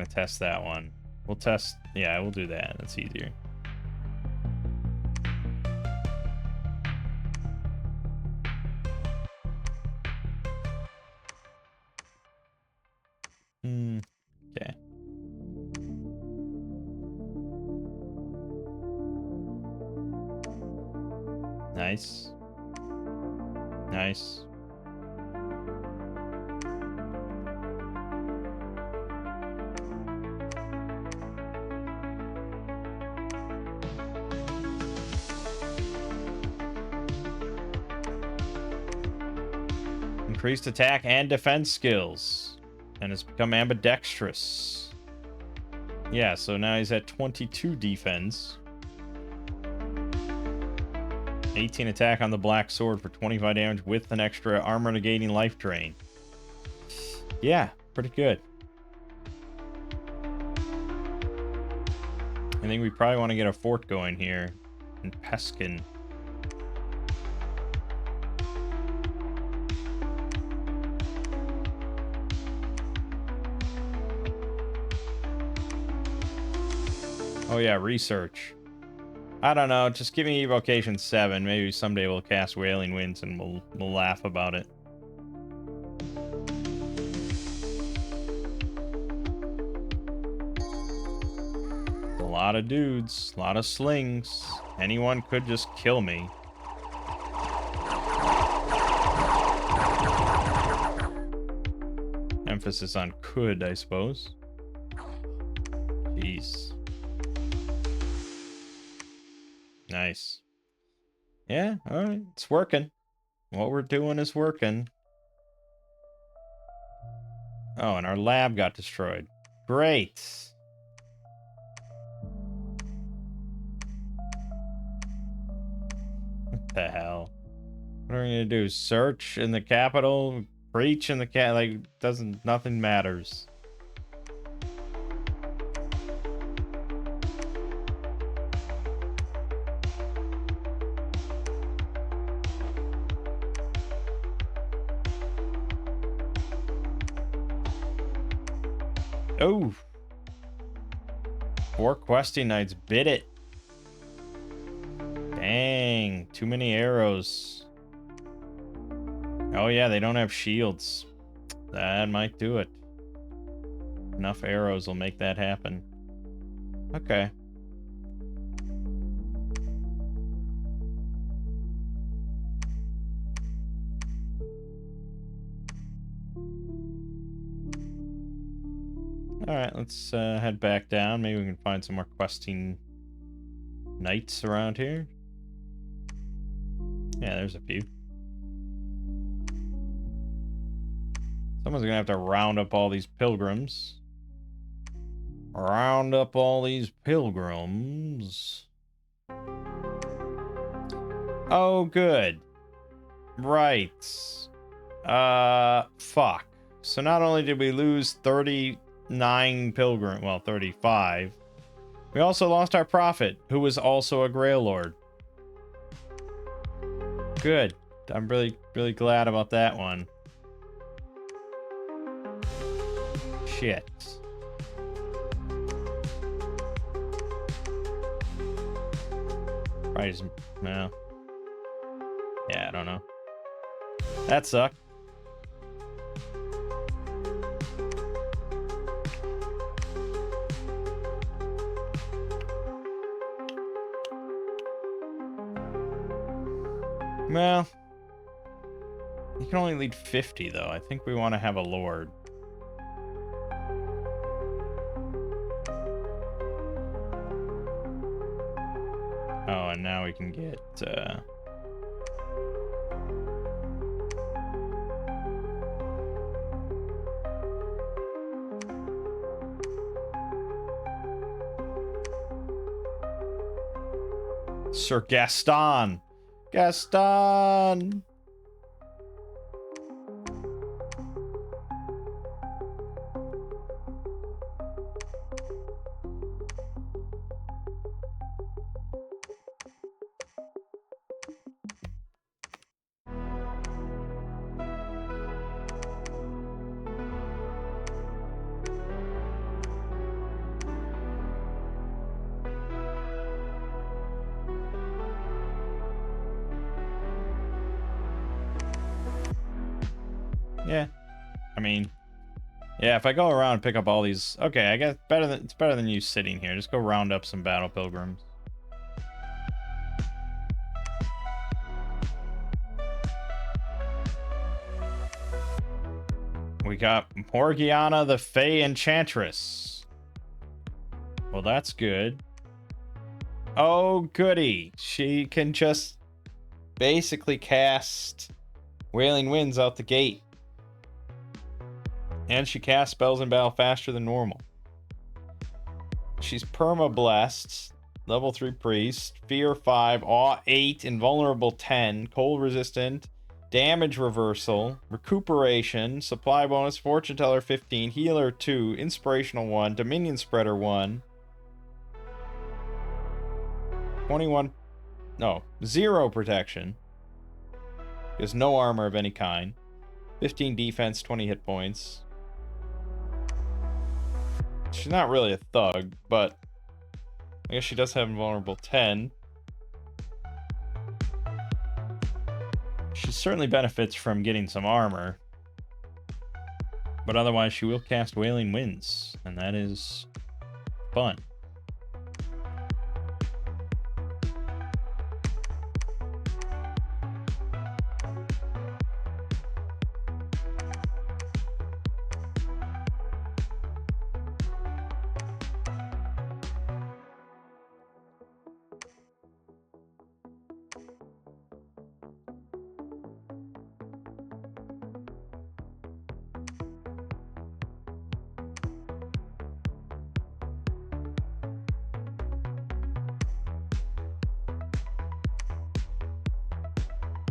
test that one. We'll test. Yeah, we'll do that. That's easier. Okay. Nice. Nice. Increased attack and defense skills. And has become ambidextrous. Yeah, so now he's at 22 defense. 18 attack on the black sword for 25 damage with an extra armor negating life drain. Yeah, pretty good. I think we probably want to get a fort going here in Peskin. Oh yeah, research. I don't know, just give me Evocation 7. Maybe someday we'll cast Wailing Winds and we'll laugh about it. A lot of dudes, a lot of slings. Anyone could just kill me. Emphasis on could, I suppose. Jeez. Nice. Yeah, alright. It's working. What we're doing is working. Oh, and our lab got destroyed. Great. What the hell? What are we gonna do? Search in the capital? Breach in the like, nothing matters. Oh. 4 questing knights bit it. Dang, too many arrows. Oh yeah, they don't have shields. That might do it. Enough arrows will make that happen. Okay. Alright, let's head back down. Maybe we can find some more questing knights around here. Yeah, there's a few. Someone's gonna have to round up all these pilgrims. Round up all these pilgrims. Oh, good. Right. Fuck. So not only did we lose 39 pilgrim, well, 35, we also lost our prophet, who was also a Grail Lord. Good. I'm really, really glad about that one. Shit. Probably just, no. Yeah, I don't know. That sucked. Well, you can only lead 50, though. I think we want to have a lord. Oh, and now we can get, Sir Gaston. Gaston! Yeah. I mean, yeah, if I go around and pick up all these... Okay, I guess it's better than you sitting here. Just go round up some battle pilgrims. We got Morgiana the Fey Enchantress. Well, that's good. Oh, goody. She can just basically cast Wailing Winds out the gate. And she casts spells in battle faster than normal. She's perma-blessed, level 3 priest, fear 5, awe 8, invulnerable 10, cold resistant, damage reversal, recuperation, supply bonus, fortune teller 15, healer 2, inspirational 1, dominion spreader 1, 21, no, 0 protection. There's no armor of any kind. 15 defense, 20 hit points. She's not really a thug, but I guess she does have invulnerable 10. She certainly benefits from getting some armor. But otherwise, she will cast Wailing Winds, and that is fun.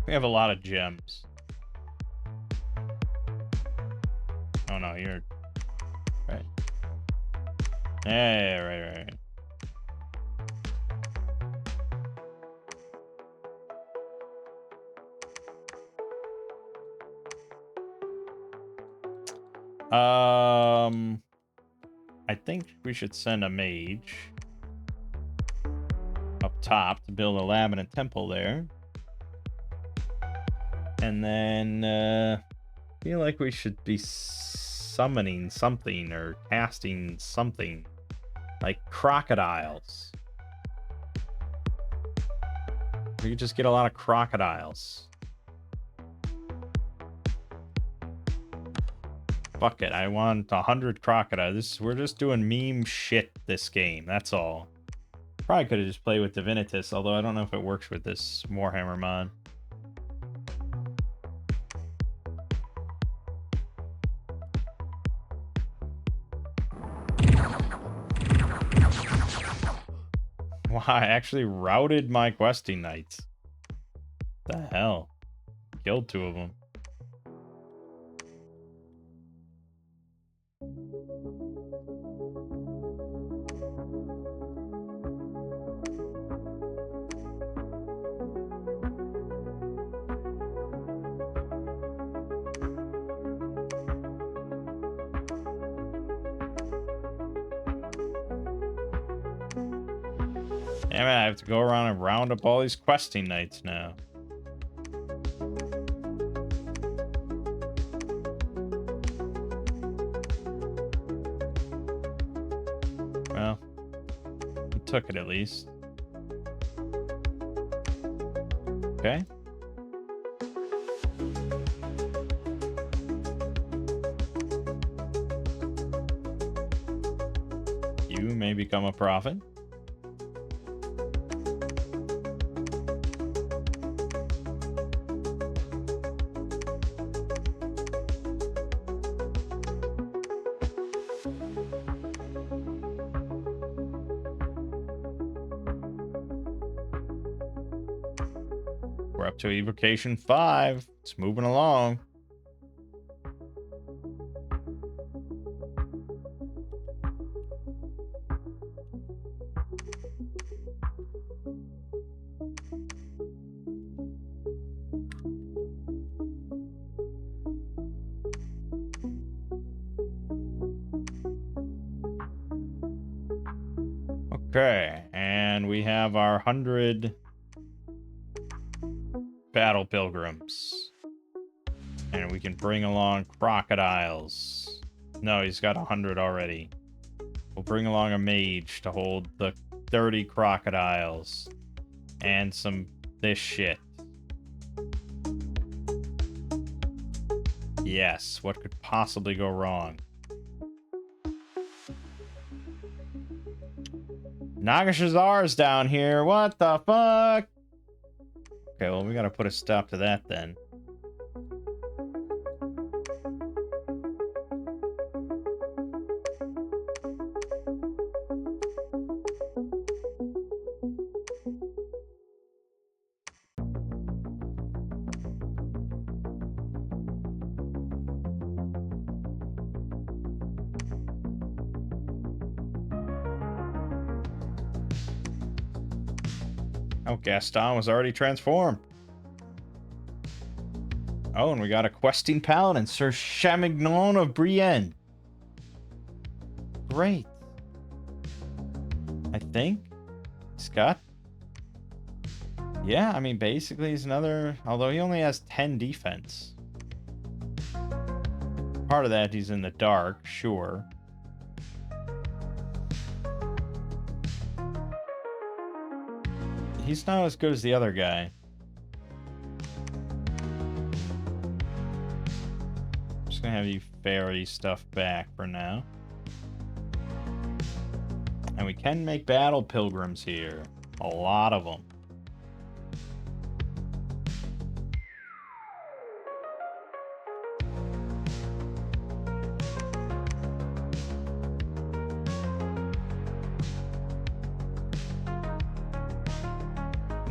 We have a lot of gems. Oh no, you're right. Yeah, right. I think we should send a mage up top to build a lab and a temple there. And then, I feel like we should be summoning something or casting something. Like crocodiles. We could just get a lot of crocodiles. Fuck it, I want 100 crocodiles. We're just doing meme shit this game, that's all. Probably could have just played with Divinitus, although I don't know if it works with this Warhammer mod. Wow, I actually routed my questing knights. The hell? Killed 2 of them. Damn it, I have to go around and round up all these questing knights now. Well, he took it at least. Okay. You may become a prophet. We're up to evocation 5. It's moving along. Okay, and we have our 100 battle pilgrims. And we can bring along crocodiles. No, he's got 100 already. We'll bring along a mage to hold the 30 crocodiles. And this shit. Yes, what could possibly go wrong? Nagashazar's down here. What the fuck? Okay, well, we gotta put a stop to that then. Oh, Gaston was already transformed. Oh, and we got a questing paladin, Sir Chamignon of Brienne. Great. I think. Scott? Yeah, I mean, basically he's another... Although he only has 10 defense. Part of that, he's in the dark, sure. He's not as good as the other guy. I'm just gonna have you ferry stuff back for now. And we can make battle pilgrims here. A lot of them.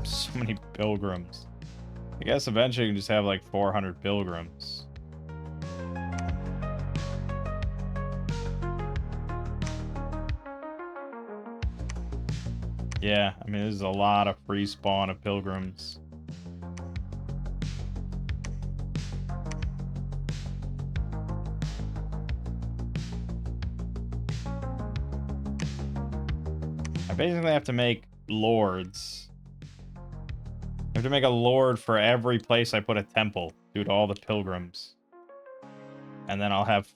So many pilgrims. I guess eventually you can just have like 400 pilgrims. Yeah, I mean, there's a lot of free spawn of pilgrims. I basically have to make lords. I have to make a lord for every place I put a temple due to all the pilgrims. And then I'll have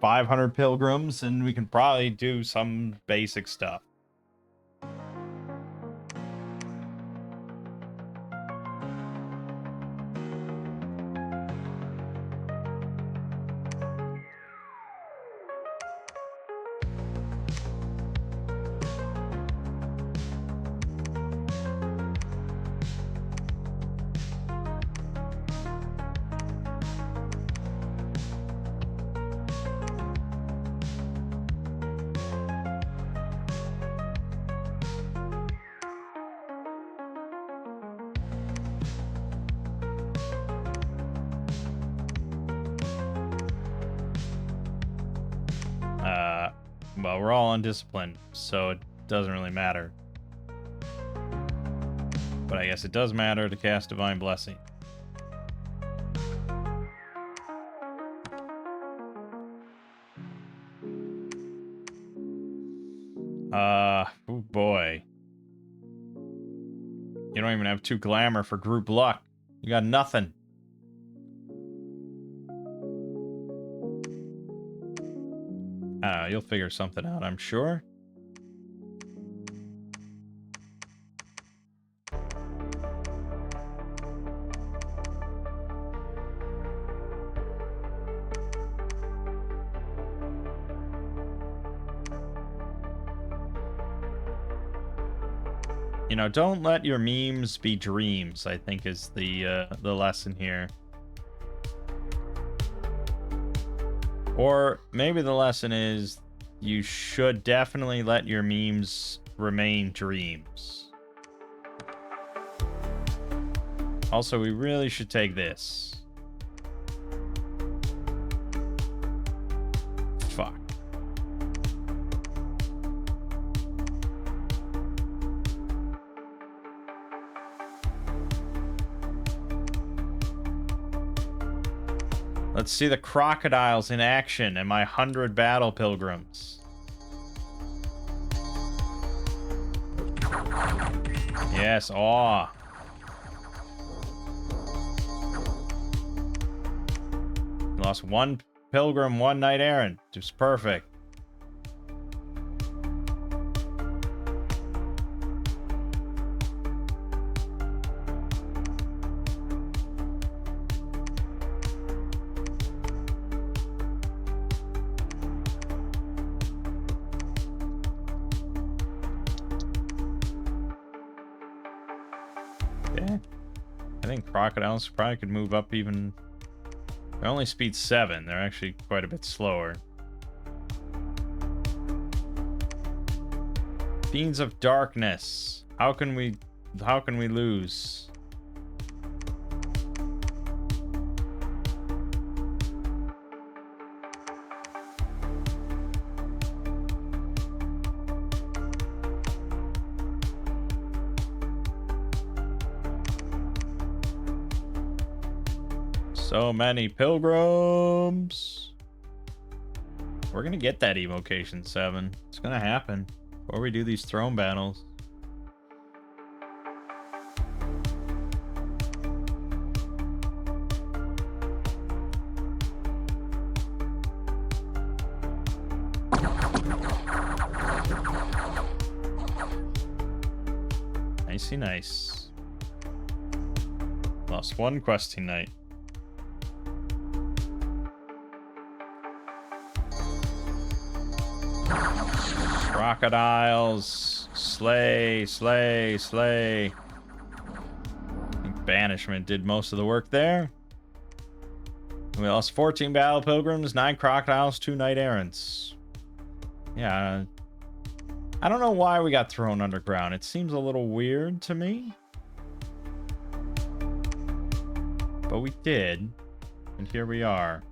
500 pilgrims and we can probably do some basic stuff. Well, we're all undisciplined, so it doesn't really matter. But I guess it does matter to cast Divine Blessing. Oh boy. You don't even have 2 glamour for group luck. You got nothing. I don't know, you'll figure something out, I'm sure. You know, don't let your memes be dreams, I think is the lesson here. Or maybe the lesson is you should definitely let your memes remain dreams. Also, we really should take this. Fuck. Let's see the crocodiles in action and my 100 battle pilgrims. Yes, awe. Lost 1 pilgrim, 1 knight errant. Just perfect. Okay. I think crocodiles probably could move up even... They're only speed 7. They're actually quite a bit slower. Fiends of Darkness. How can we lose? So many pilgrims. We're gonna get that evocation 7. It's gonna happen before we do these throne battles. Nicey nice. Lost 1 questing knight. Crocodiles. Slay, slay, slay. I think banishment did most of the work there. We lost 14 battle pilgrims, 9 crocodiles, 2 knight errants. Yeah. I don't know why we got thrown underground. It seems a little weird to me. But we did. And here we are.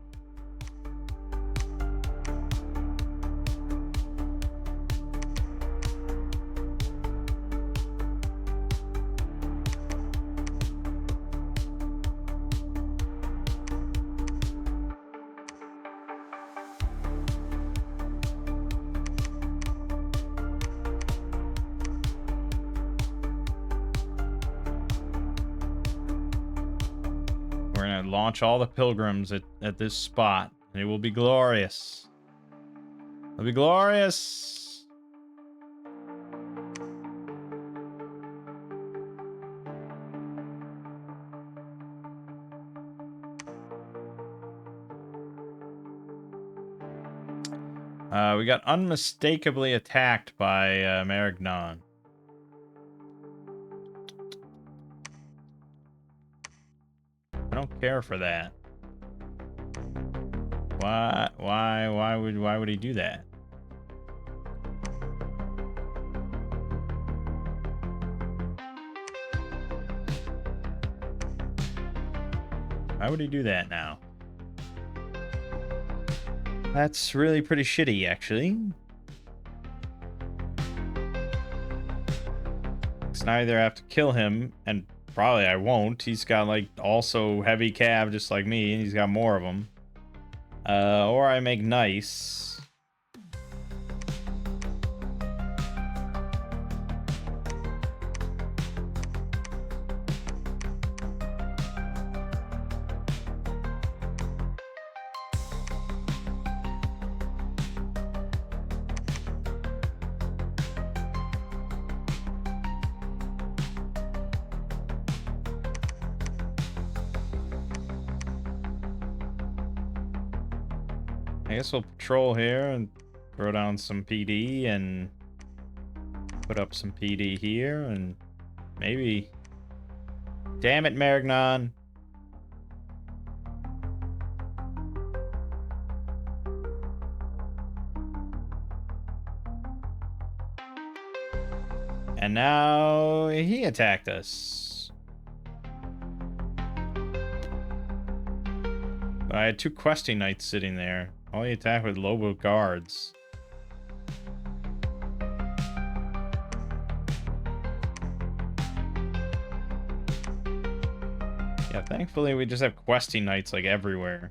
We're gonna launch all the pilgrims at this spot. And it will be glorious. It'll be glorious. We got unmistakably attacked by Mangg. I don't care for that. Why would he do that? Why would he do that now? That's really pretty shitty, actually. So now I either have to kill him, and probably I won't. He's got, like, also heavy cav just like me, and he's got more of them. Or I make nice. I guess we'll patrol here and throw down some PD and put up some PD here and maybe... Damn it, Mangg. And now he attacked us. But I had 2 questing knights sitting there. All he attacked with Lobo guards. Yeah, thankfully we just have questing knights like everywhere.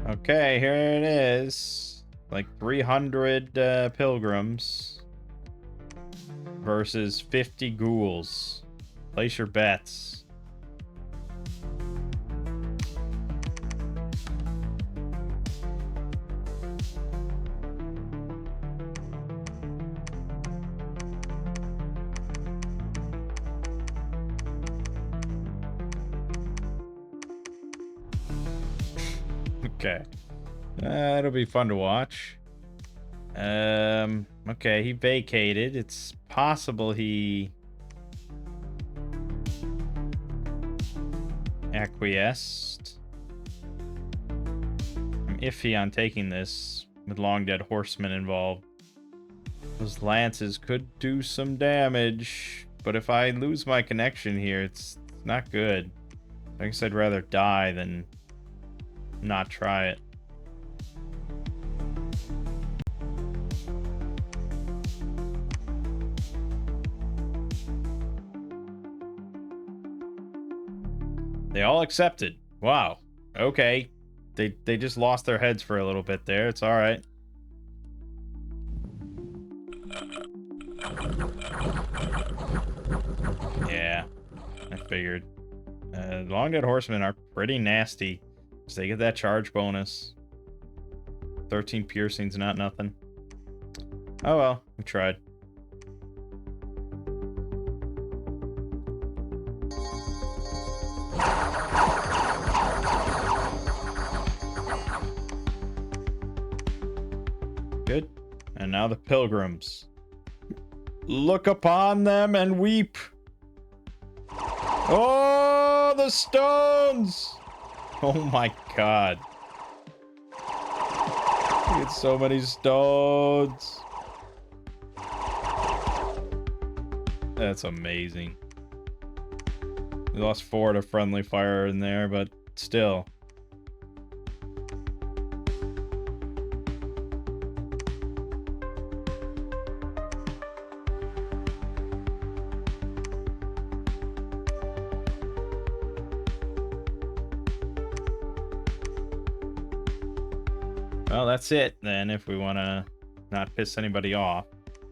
Okay, here it is. Like 300 pilgrims versus 50 ghouls. Place your bets. Okay. It'll be fun to watch. Okay, he vacated. It's possible he acquiesced. I'm iffy on taking this with long dead horsemen involved. Those lances could do some damage, but if I lose my connection here, it's not good. I guess I'd rather die than not try it. They all accepted. Wow. Okay. They just lost their heads for a little bit there. It's all right. Yeah, I figured. Long dead horsemen are pretty nasty. So they get that charge bonus. 13 piercings, not nothing. Oh well, we tried. Good. And now the pilgrims. Look upon them and weep. Oh, the stones! Oh my god. Get so many stones. That's amazing. We lost 4 to friendly fire in there, but still. Well, that's it then, if we want to not piss anybody off.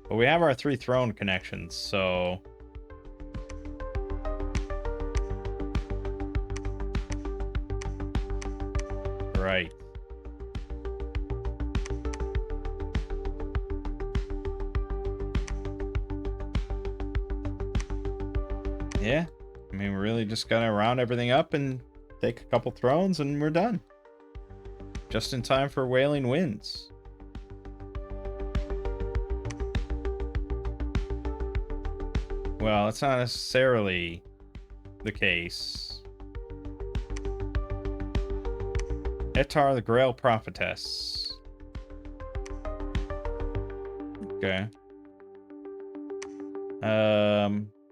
But we have our 3 throne connections, so... Right. Yeah. I mean, we're really just gonna round everything up and take a couple thrones and we're done. Just in time for Wailing Winds. Well, it's not necessarily the case. Etar the Grail Prophetess. Okay.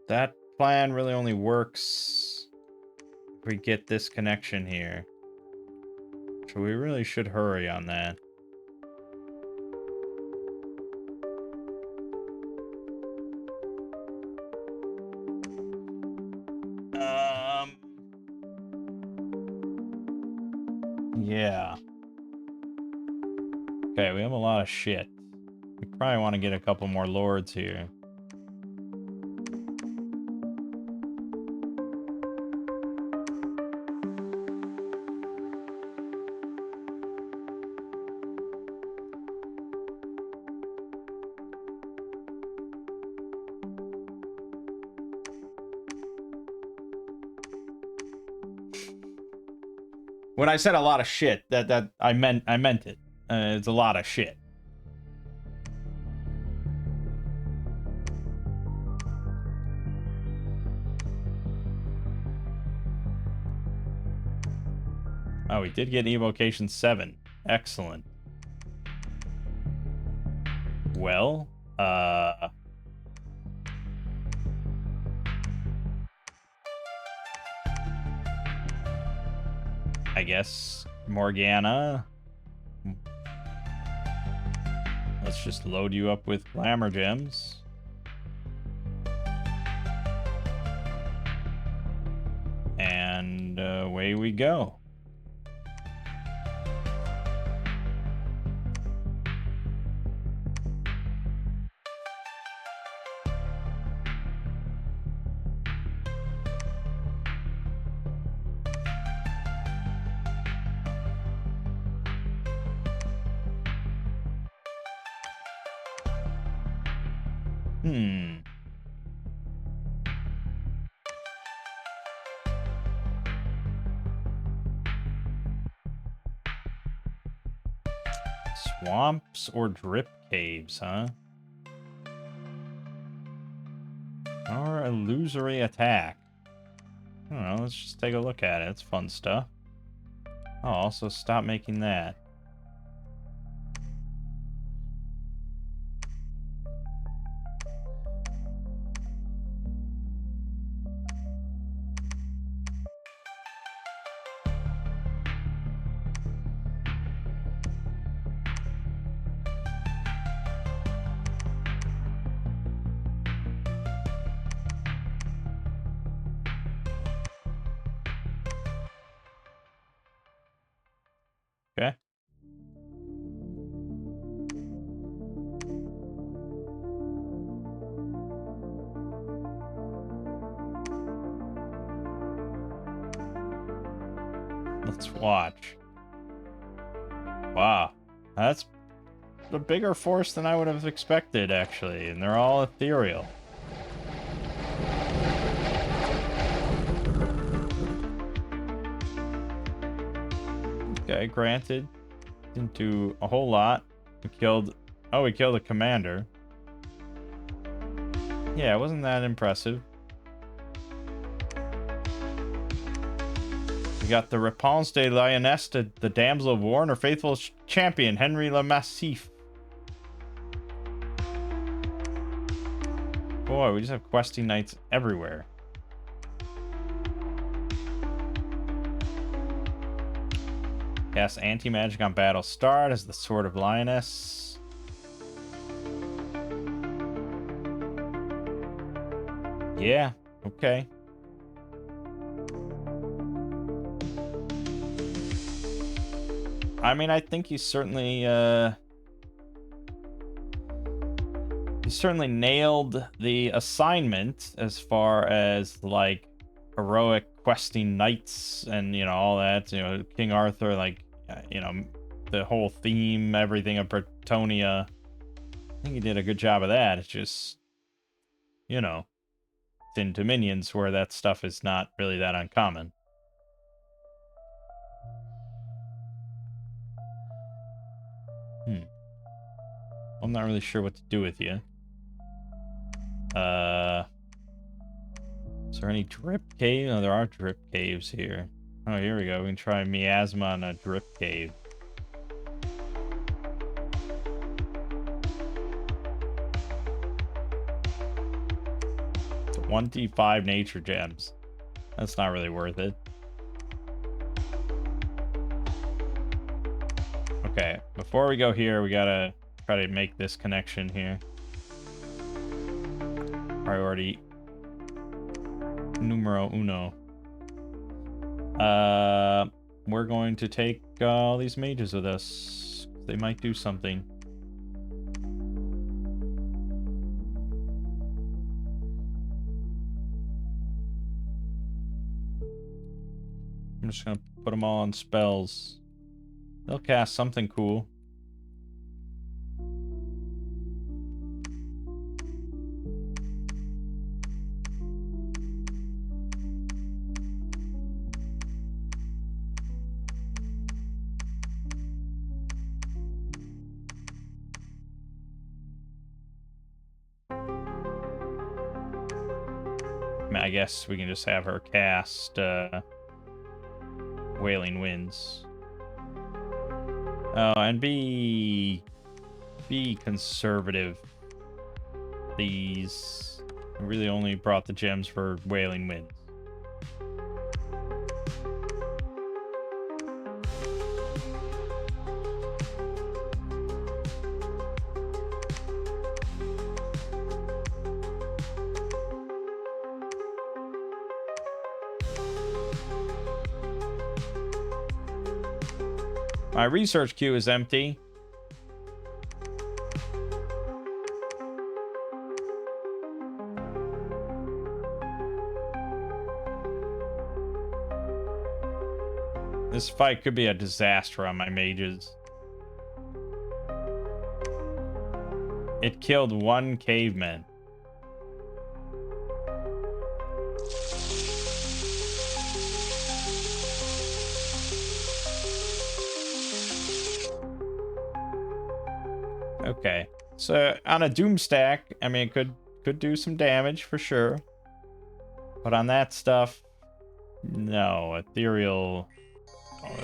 That plan really only works if we get this connection here. So we really should hurry on that. Yeah. Okay, we have a lot of shit. We probably want to get a couple more lords here. When I said a lot of shit, that I meant it. It's a lot of shit. Oh, we did get Evocation 7. Excellent. Well, I guess Morgana. Let's just load you up with glamour gems. And away we go. Hmm. Swamps or drip caves, huh? Or illusory attack. I don't know, let's just take a look at it. It's fun stuff. Oh, also stop making that. Okay. Let's watch. Wow. That's a bigger force than I would have expected, actually. And they're all ethereal. Okay, granted. Didn't do a whole lot. We killed... Oh, we killed a commander. Yeah, wasn't that impressive? We got the Réponse de Lioness, the Damsel of War, and her faithful champion, Henry Le Massif. Boy, we just have questing knights everywhere. Cast anti-magic on battle start as the Sword of Lioness. Yeah, okay. I mean, I think he's certainly nailed the assignment as far as like heroic questing knights and all that. King Arthur, like the whole theme, everything of Bretonnia. I think he did a good job of that. It's just it's in Dominions where that stuff is not really that uncommon. I'm not really sure what to do with you. Is there any drip cave? No, there are drip caves here. Oh, here we go. We can try miasma on a drip cave. 25 nature gems. That's not really worth it. Okay, before we go here, we gotta try to make this connection here. Priority numero uno. We're going to take all these mages with us. They might do something. I'm just gonna put them all on spells. They'll cast something cool. I guess we can just have her cast Wailing Winds. Oh, and be conservative. These really only brought the gems for Wailing Winds. My research queue is empty. This fight could be a disaster on my mages. It killed one caveman. Okay. So on a doom stack, I mean, it could do some damage for sure. But on that stuff, no. Ethereal,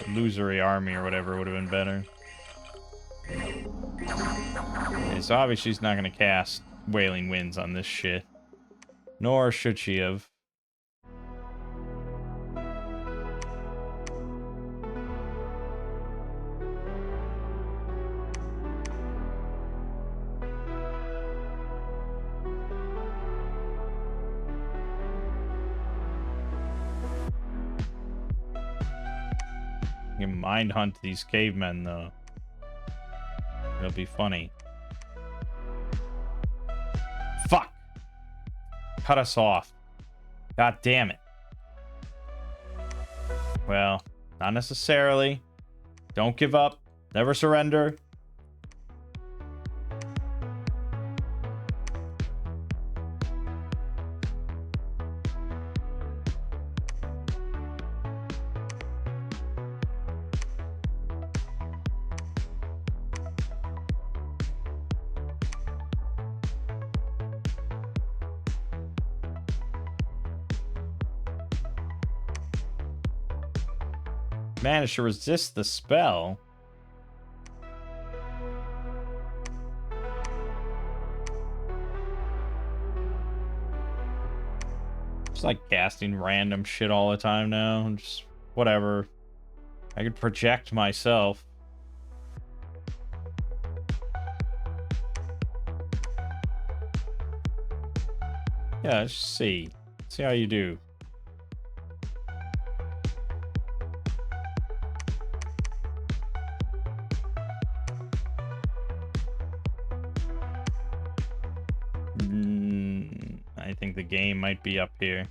illusory army or whatever would have been better. Okay, so obviously she's not going to cast Wailing Winds on this shit. Nor should she have. You can mind hunt these cavemen, though. It'll be funny. Fuck! Cut us off. God damn it. Well, not necessarily. Don't give up. Never surrender. Managed to resist the spell. Just like casting random shit all the time now. Just whatever. I could project myself. Yeah, let's see. See how you do. I think the game might be up here.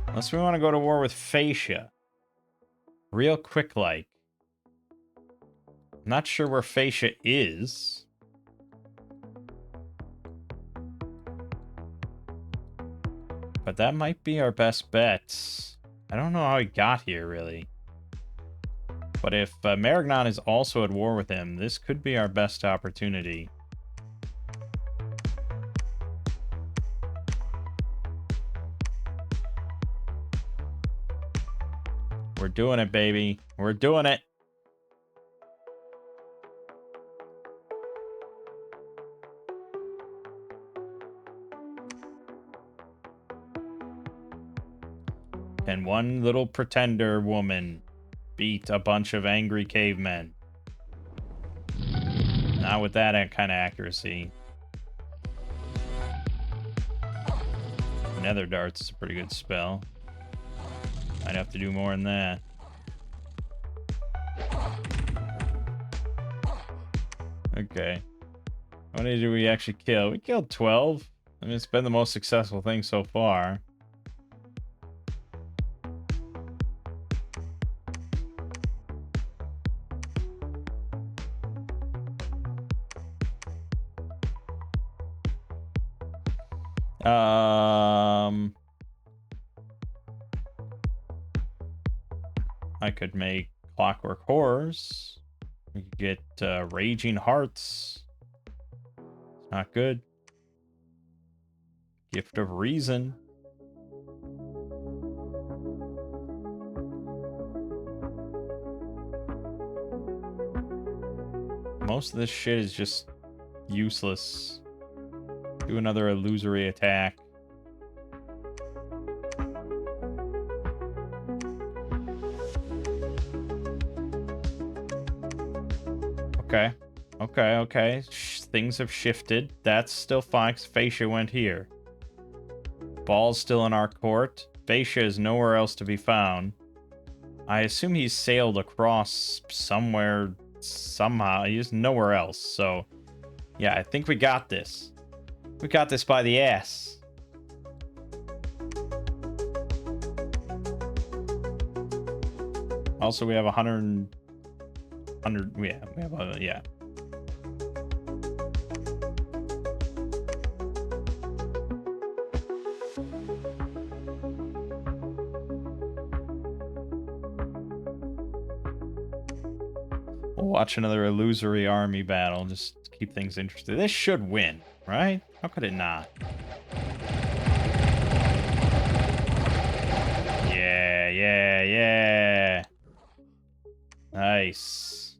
Unless we want to go to war with Fascia. Real quick like. Not sure where Fascia is. But that might be our best bet. I don't know how he got here, really. But if Marignan is also at war with him, this could be our best opportunity. We're doing it, baby. We're doing it. And one little pretender woman beat a bunch of angry cavemen. Not with that kind of accuracy. Nether Darts is a pretty good spell. I'd have to do more than that. Okay. How many did we actually kill? We killed 12. I mean, it's been the most successful thing so far. I could make Clockwork Horrors. We could get Raging Hearts. It's not good. Gift of Reason. Most of this shit is just useless. Do another illusory attack. Okay. Okay. Things have shifted. That's still fine because Fascia went here. Ball's still in our court. Fascia is nowhere else to be found. I assume he's sailed across somewhere, somehow. He's nowhere else. So, yeah, I think we got this. We got this by the ass. Also, we have 100, yeah, we have yeah. watch another illusory army battle. Just to keep things interesting. This should win, right? How could it not? Yeah, yeah, yeah. Nice.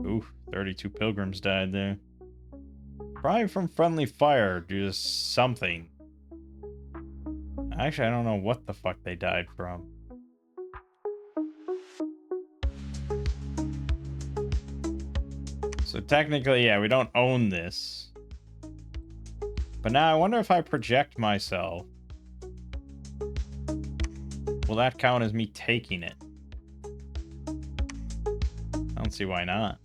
Oof, 32 pilgrims died there. Probably from friendly fire, just something. Actually, I don't know what the fuck they died from. So technically, yeah, we don't own this. But now I wonder if I project myself. Will that count as me taking it? I don't see why not.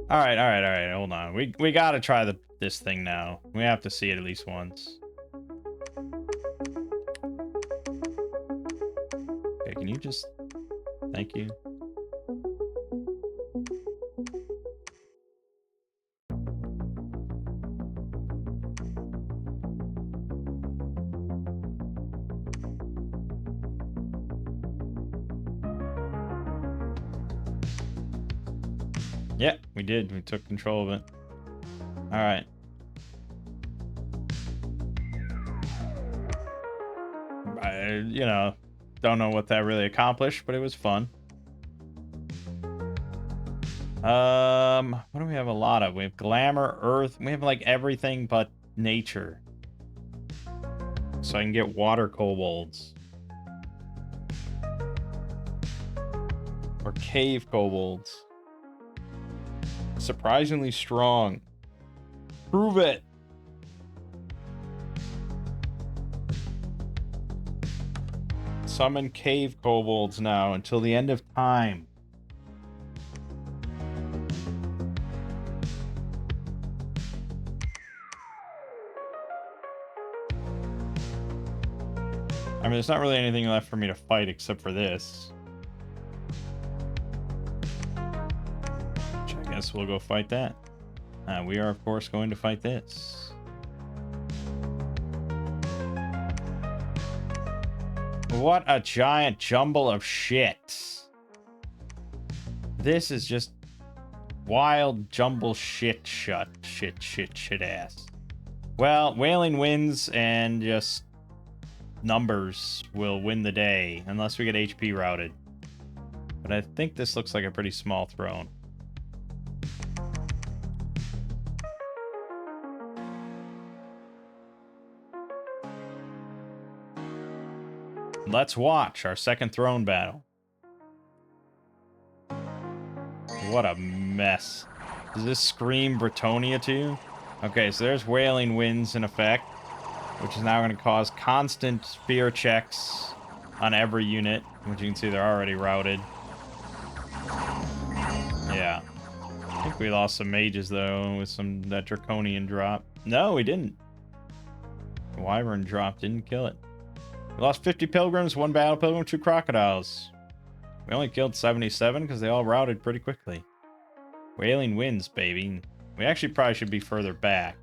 All right. Hold on. We gotta try this thing now. We have to see it at least once. Okay, can you just... Thank you. Yeah, we did. We took control of it. All right. You know, don't know what that really accomplished, but it was fun. What do we have a lot of? We have glamour, earth. We have like everything but nature. So I can get water kobolds. Or cave kobolds. Surprisingly strong. Prove it. Summon cave kobolds now until the end of time. I mean, there's not really anything left for me to fight except for this. Which I guess we'll go fight that. We are, of course, going to fight this. What a giant jumble of shit. This is just wild jumble shit ass. Well, Wailing Winds and just numbers will win the day unless we get HP routed. But I think this looks like a pretty small throne. Let's watch our second throne battle. What a mess. Does this scream Bretonnia to you? Okay, so there's Wailing Winds in effect, which is now going to cause constant fear checks on every unit, which you can see they're already routed. Yeah. I think we lost some mages, though, with that Draconian drop. No, we didn't. The Wyvern drop didn't kill it. We lost 50 pilgrims, 1 battle pilgrim, 2 crocodiles. We only killed 77 because they all routed pretty quickly. Wailing Winds, baby. We actually probably should be further back.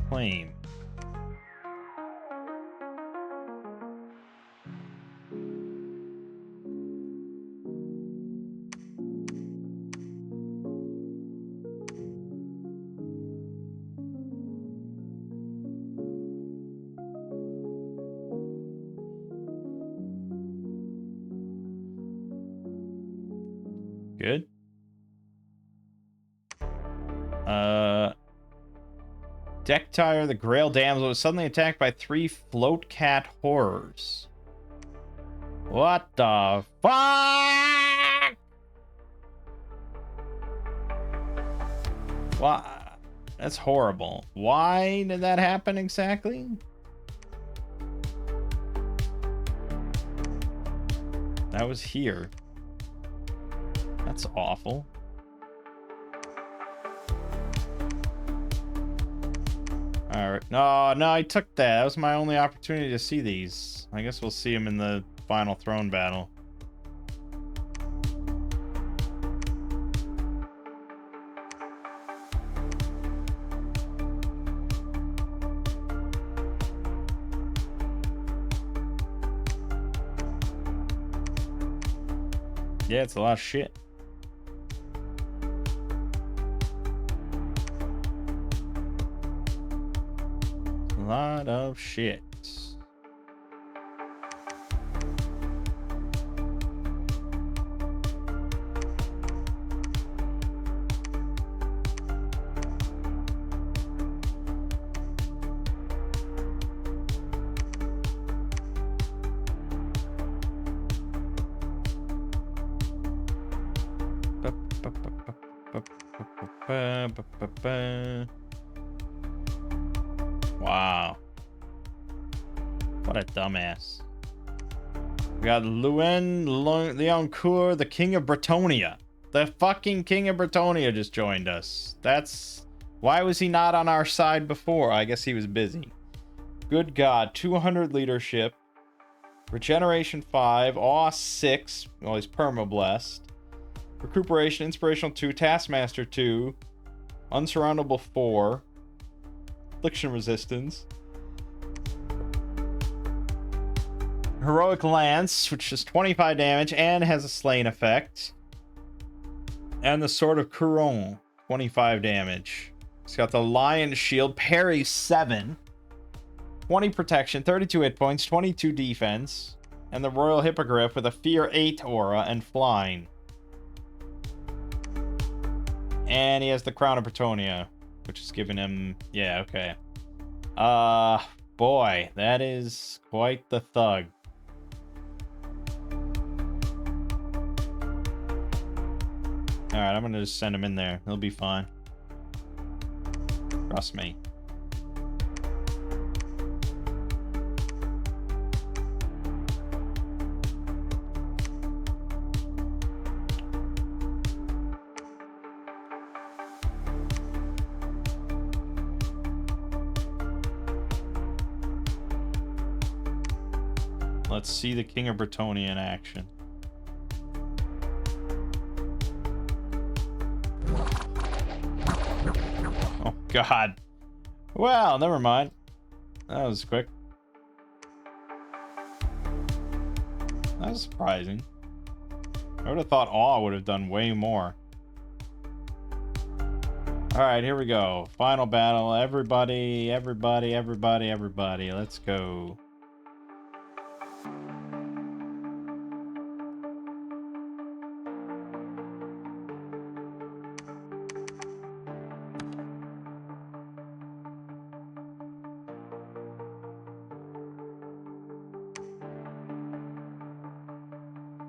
Claim. Good. Deck Tire, the Grail Damsel, was suddenly attacked by 3 float cat horrors. What the fuck? What? That's horrible. Why did that happen exactly? That was here. That's awful. Alright. No, no, I took that. That was my only opportunity to see these. I guess we'll see them in the final throne battle. Yeah, it's a lot of shit. A lot of shit. Wow. What a dumbass. We got Leoncoeur, the King of Bretonnia. The fucking King of Bretonnia just joined us. That's... Why was he not on our side before? I guess he was busy. Good God. 200 leadership. Regeneration 5. Awe 6. Well, he's perma-blessed. Recuperation, Inspirational 2. Taskmaster 2. Unsurroundable 4. Affliction Resistance. Heroic Lance, which is 25 damage and has a Slain effect. And the Sword of Couron, 25 damage. It's got the Lion Shield, parry 7. 20 protection, 32 hit points, 22 defense. And the Royal Hippogriff with a Fear 8 aura and flying. And he has the Crown of Bretonnia, which is giving him... Yeah, okay. Boy, that is quite the thug. Alright, I'm gonna just send him in there. He'll be fine. Trust me. Let's see the King of Bretonnia in action. Oh, God. Well, never mind. That was quick. That was surprising. I would have thought Awe would have done way more. Alright, here we go. Final battle. Everybody. Let's go.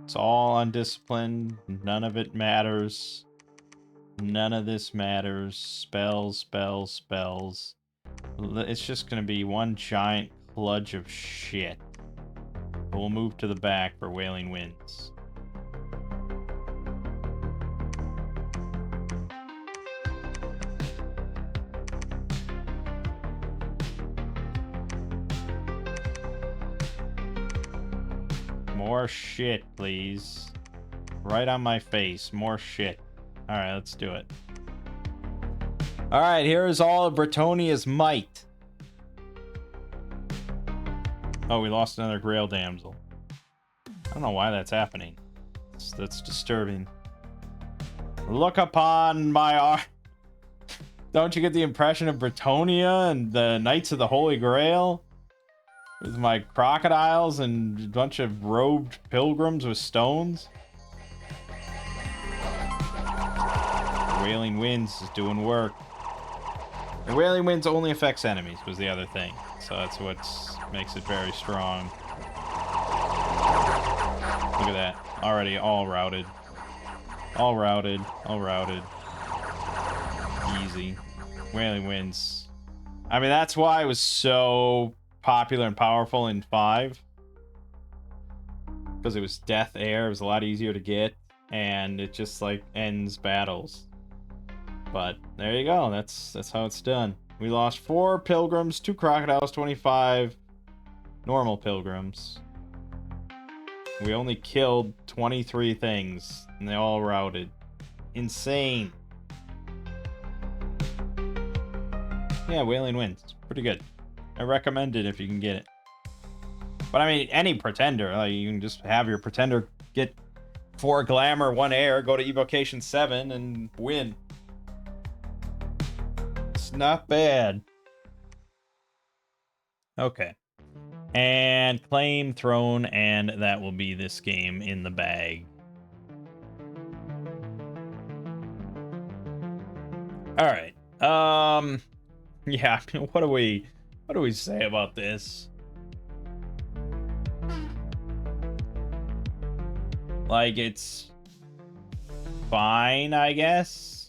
It's all undisciplined. None of it matters. None of this matters. Spells, spells, spells. It's just going to be one giant kludge of shit. We'll move to the back for Wailing Winds. More shit, please. Right on my face. More shit. Alright, let's do it. Alright, here is all of Bretonnia's might. Oh, we lost another Grail Damsel. I don't know why that's happening. That's disturbing. Look upon my arm. Don't you get the impression of Bretonnia and the Knights of the Holy Grail? With my crocodiles and a bunch of robed pilgrims with stones. Wailing Winds is doing work. The Wailing Winds only affects enemies, was the other thing. So that's what makes it very strong. Look at that. Already all routed. All routed. All routed. Easy. Wailing Winds. I mean, that's why it was so popular and powerful in 5. Because it was Death Air. It was a lot easier to get. And it just, like, ends battles. But there you go. That's how it's done. We lost 4 pilgrims, 2 crocodiles, 25 normal pilgrims. We only killed 23 things, and they all routed. Insane. Yeah, Wailing Winds. Pretty good. I recommend it if you can get it. But I mean, any pretender. Like, you can just have your pretender get 4 glamour, 1 air, go to evocation 7, and win. It's not bad. Okay. And claim throne, and that will be this game in the bag. All right. Yeah, I mean, what do we say about this? Like, it's fine, I guess.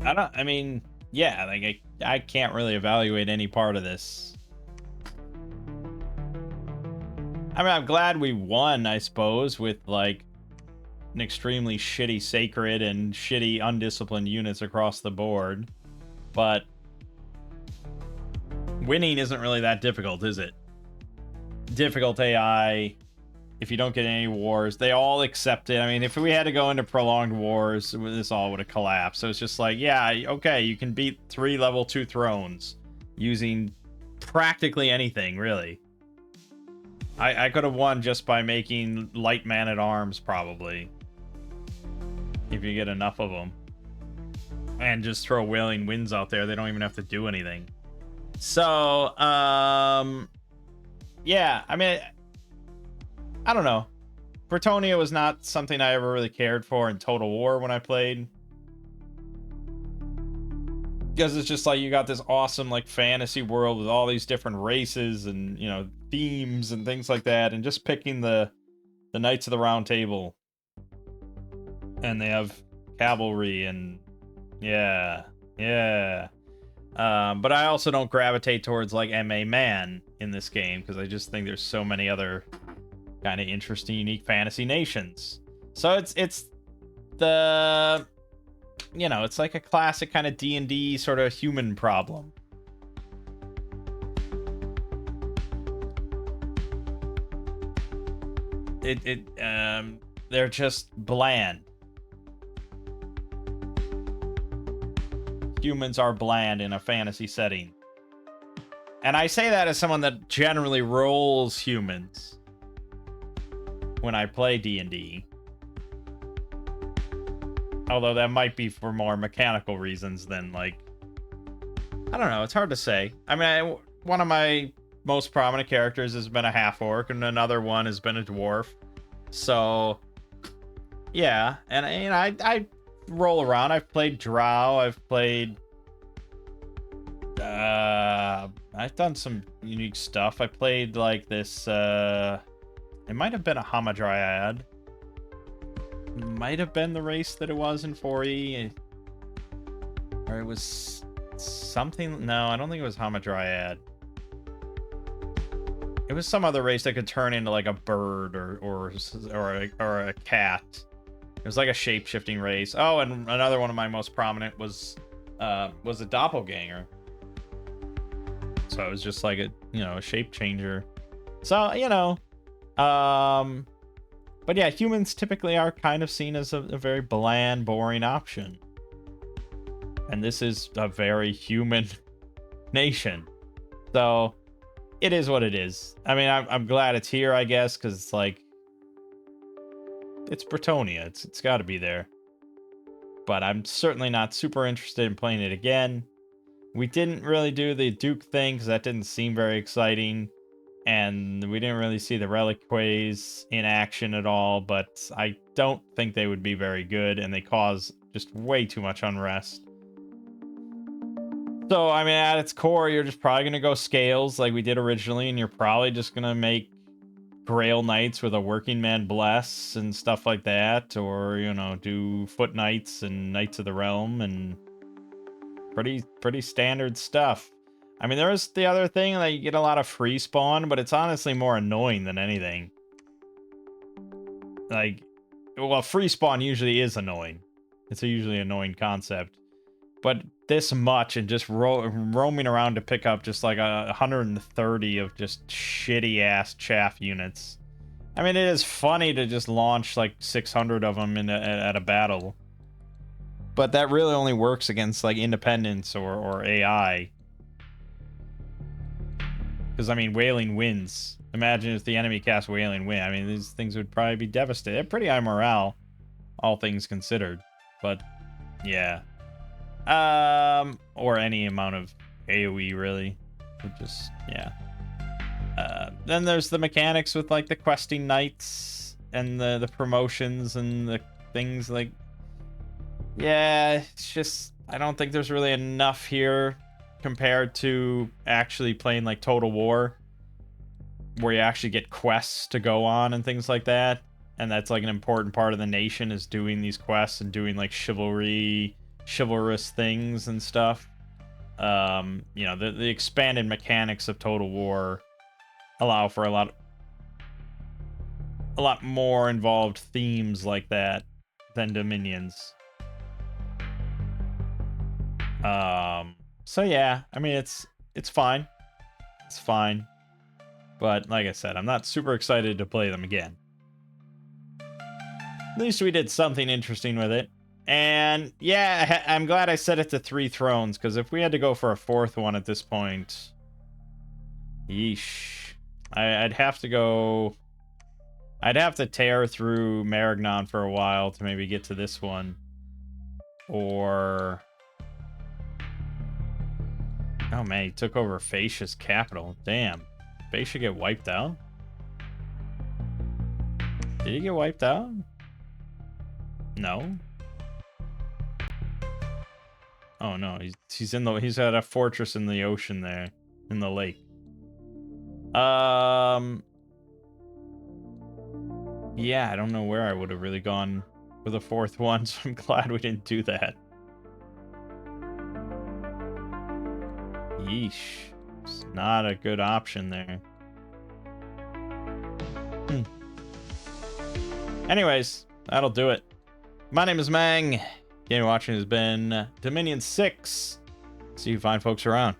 I mean, yeah, like I can't really evaluate any part of this. I mean, I'm glad we won, I suppose, with like an extremely shitty sacred and shitty undisciplined units across the board. But winning isn't really that difficult, is it? Difficult AI, if you don't get any wars, they all accept it. I mean, if we had to go into prolonged wars, this all would have collapsed. So it's just like, yeah, okay, you can beat 3 level 2 thrones using practically anything, really. I could have won just by making light man-at-arms, probably. If you get enough of them. And just throw Wailing Winds out there. They don't even have to do anything. So, yeah, I mean, I don't know. Bretonnia was not something I ever really cared for in Total War when I played. Because it's just like you got this awesome like fantasy world with all these different races and, you know, themes and things like that, and just picking the Knights of the Round Table. And they have cavalry and yeah. But I also don't gravitate towards like MA Man in this game because I just think there's so many other kind of interesting, unique fantasy nations. So it's the, you know, it's like a classic kind of D&D sort of human problem. They're just bland. Humans are bland in a fantasy setting. And I say that as someone that generally rolls humans when I play D&D. Although that might be for more mechanical reasons than, like, I don't know, it's hard to say. I mean, one of my most prominent characters has been a half-orc, and another one has been a dwarf. So, yeah, and I roll around. I've played Drow, I've played... I've done some unique stuff. I played, like, this, it might have been a Hamadryad. Might have been the race that it was in 4E. Or it was something... No, I don't think it was Hamadryad. It was some other race that could turn into like a bird or a cat. It was like a shape-shifting race. Oh, and another one of my most prominent was a doppelganger. So it was just like a, you know, a shape changer. So, you know, but yeah, humans typically are kind of seen as a very bland, boring option. And this is a very human nation. So it is what it is. I mean, I'm glad it's here, I guess, because it's like, it's Bretonnia. It's got to be there. But I'm certainly not super interested in playing it again. We didn't really do the Duke thing because that didn't seem very exciting. And we didn't really see the Reliquays in action at all. But I don't think they would be very good. And they cause just way too much unrest. So, I mean, at its core, you're just probably going to go scales like we did originally. And you're probably just going to make Grail Knights with a Working Man Bless and stuff like that. Or, you know, do Foot Knights and Knights of the Realm and pretty standard stuff. I mean, there is the other thing that you get a lot of free spawn, but it's honestly more annoying than anything. Like, well, free spawn usually is annoying. It's a usually annoying concept. But this much and just roaming around to pick up just like 130 of just shitty ass chaff units. I mean, it is funny to just launch like 600 of them at a battle. But that really only works against like independents or AI. Because, I mean, Wailing Winds. Imagine if the enemy cast Wailing Wind. I mean, these things would probably be devastated. They're pretty high morale, all things considered. But, yeah. Or any amount of AoE, really. Just, yeah. Then there's the mechanics with, like, the questing knights and the promotions and the things, like... Yeah, it's just... I don't think there's really enough here compared to actually playing like Total War, where you actually get quests to go on and things like that, and that's like an important part of the nation, is doing these quests and doing like chivalrous things and stuff. You know, the expanded mechanics of Total War allow for a lot more involved themes like that than Dominions. So yeah, I mean, it's fine. It's fine. But like I said, I'm not super excited to play them again. At least we did something interesting with it. And yeah, I'm glad I set it to 3 thrones, because if we had to go for a 4th one at this point... Yeesh. I'd have to go... I'd have to tear through Marignan for a while to maybe get to this one. Or... Oh man, he took over Fascia's capital. Damn. Fascia get wiped out? Did he get wiped out? No. Oh no, he's at a fortress in the ocean there, in the lake. Yeah, I don't know where I would have really gone for the 4th one, so I'm glad we didn't do that. Yeesh. It's not a good option there. Anyways, that'll do it. My name is Mangg. Game watching has been Dominion 6. See you fine folks around.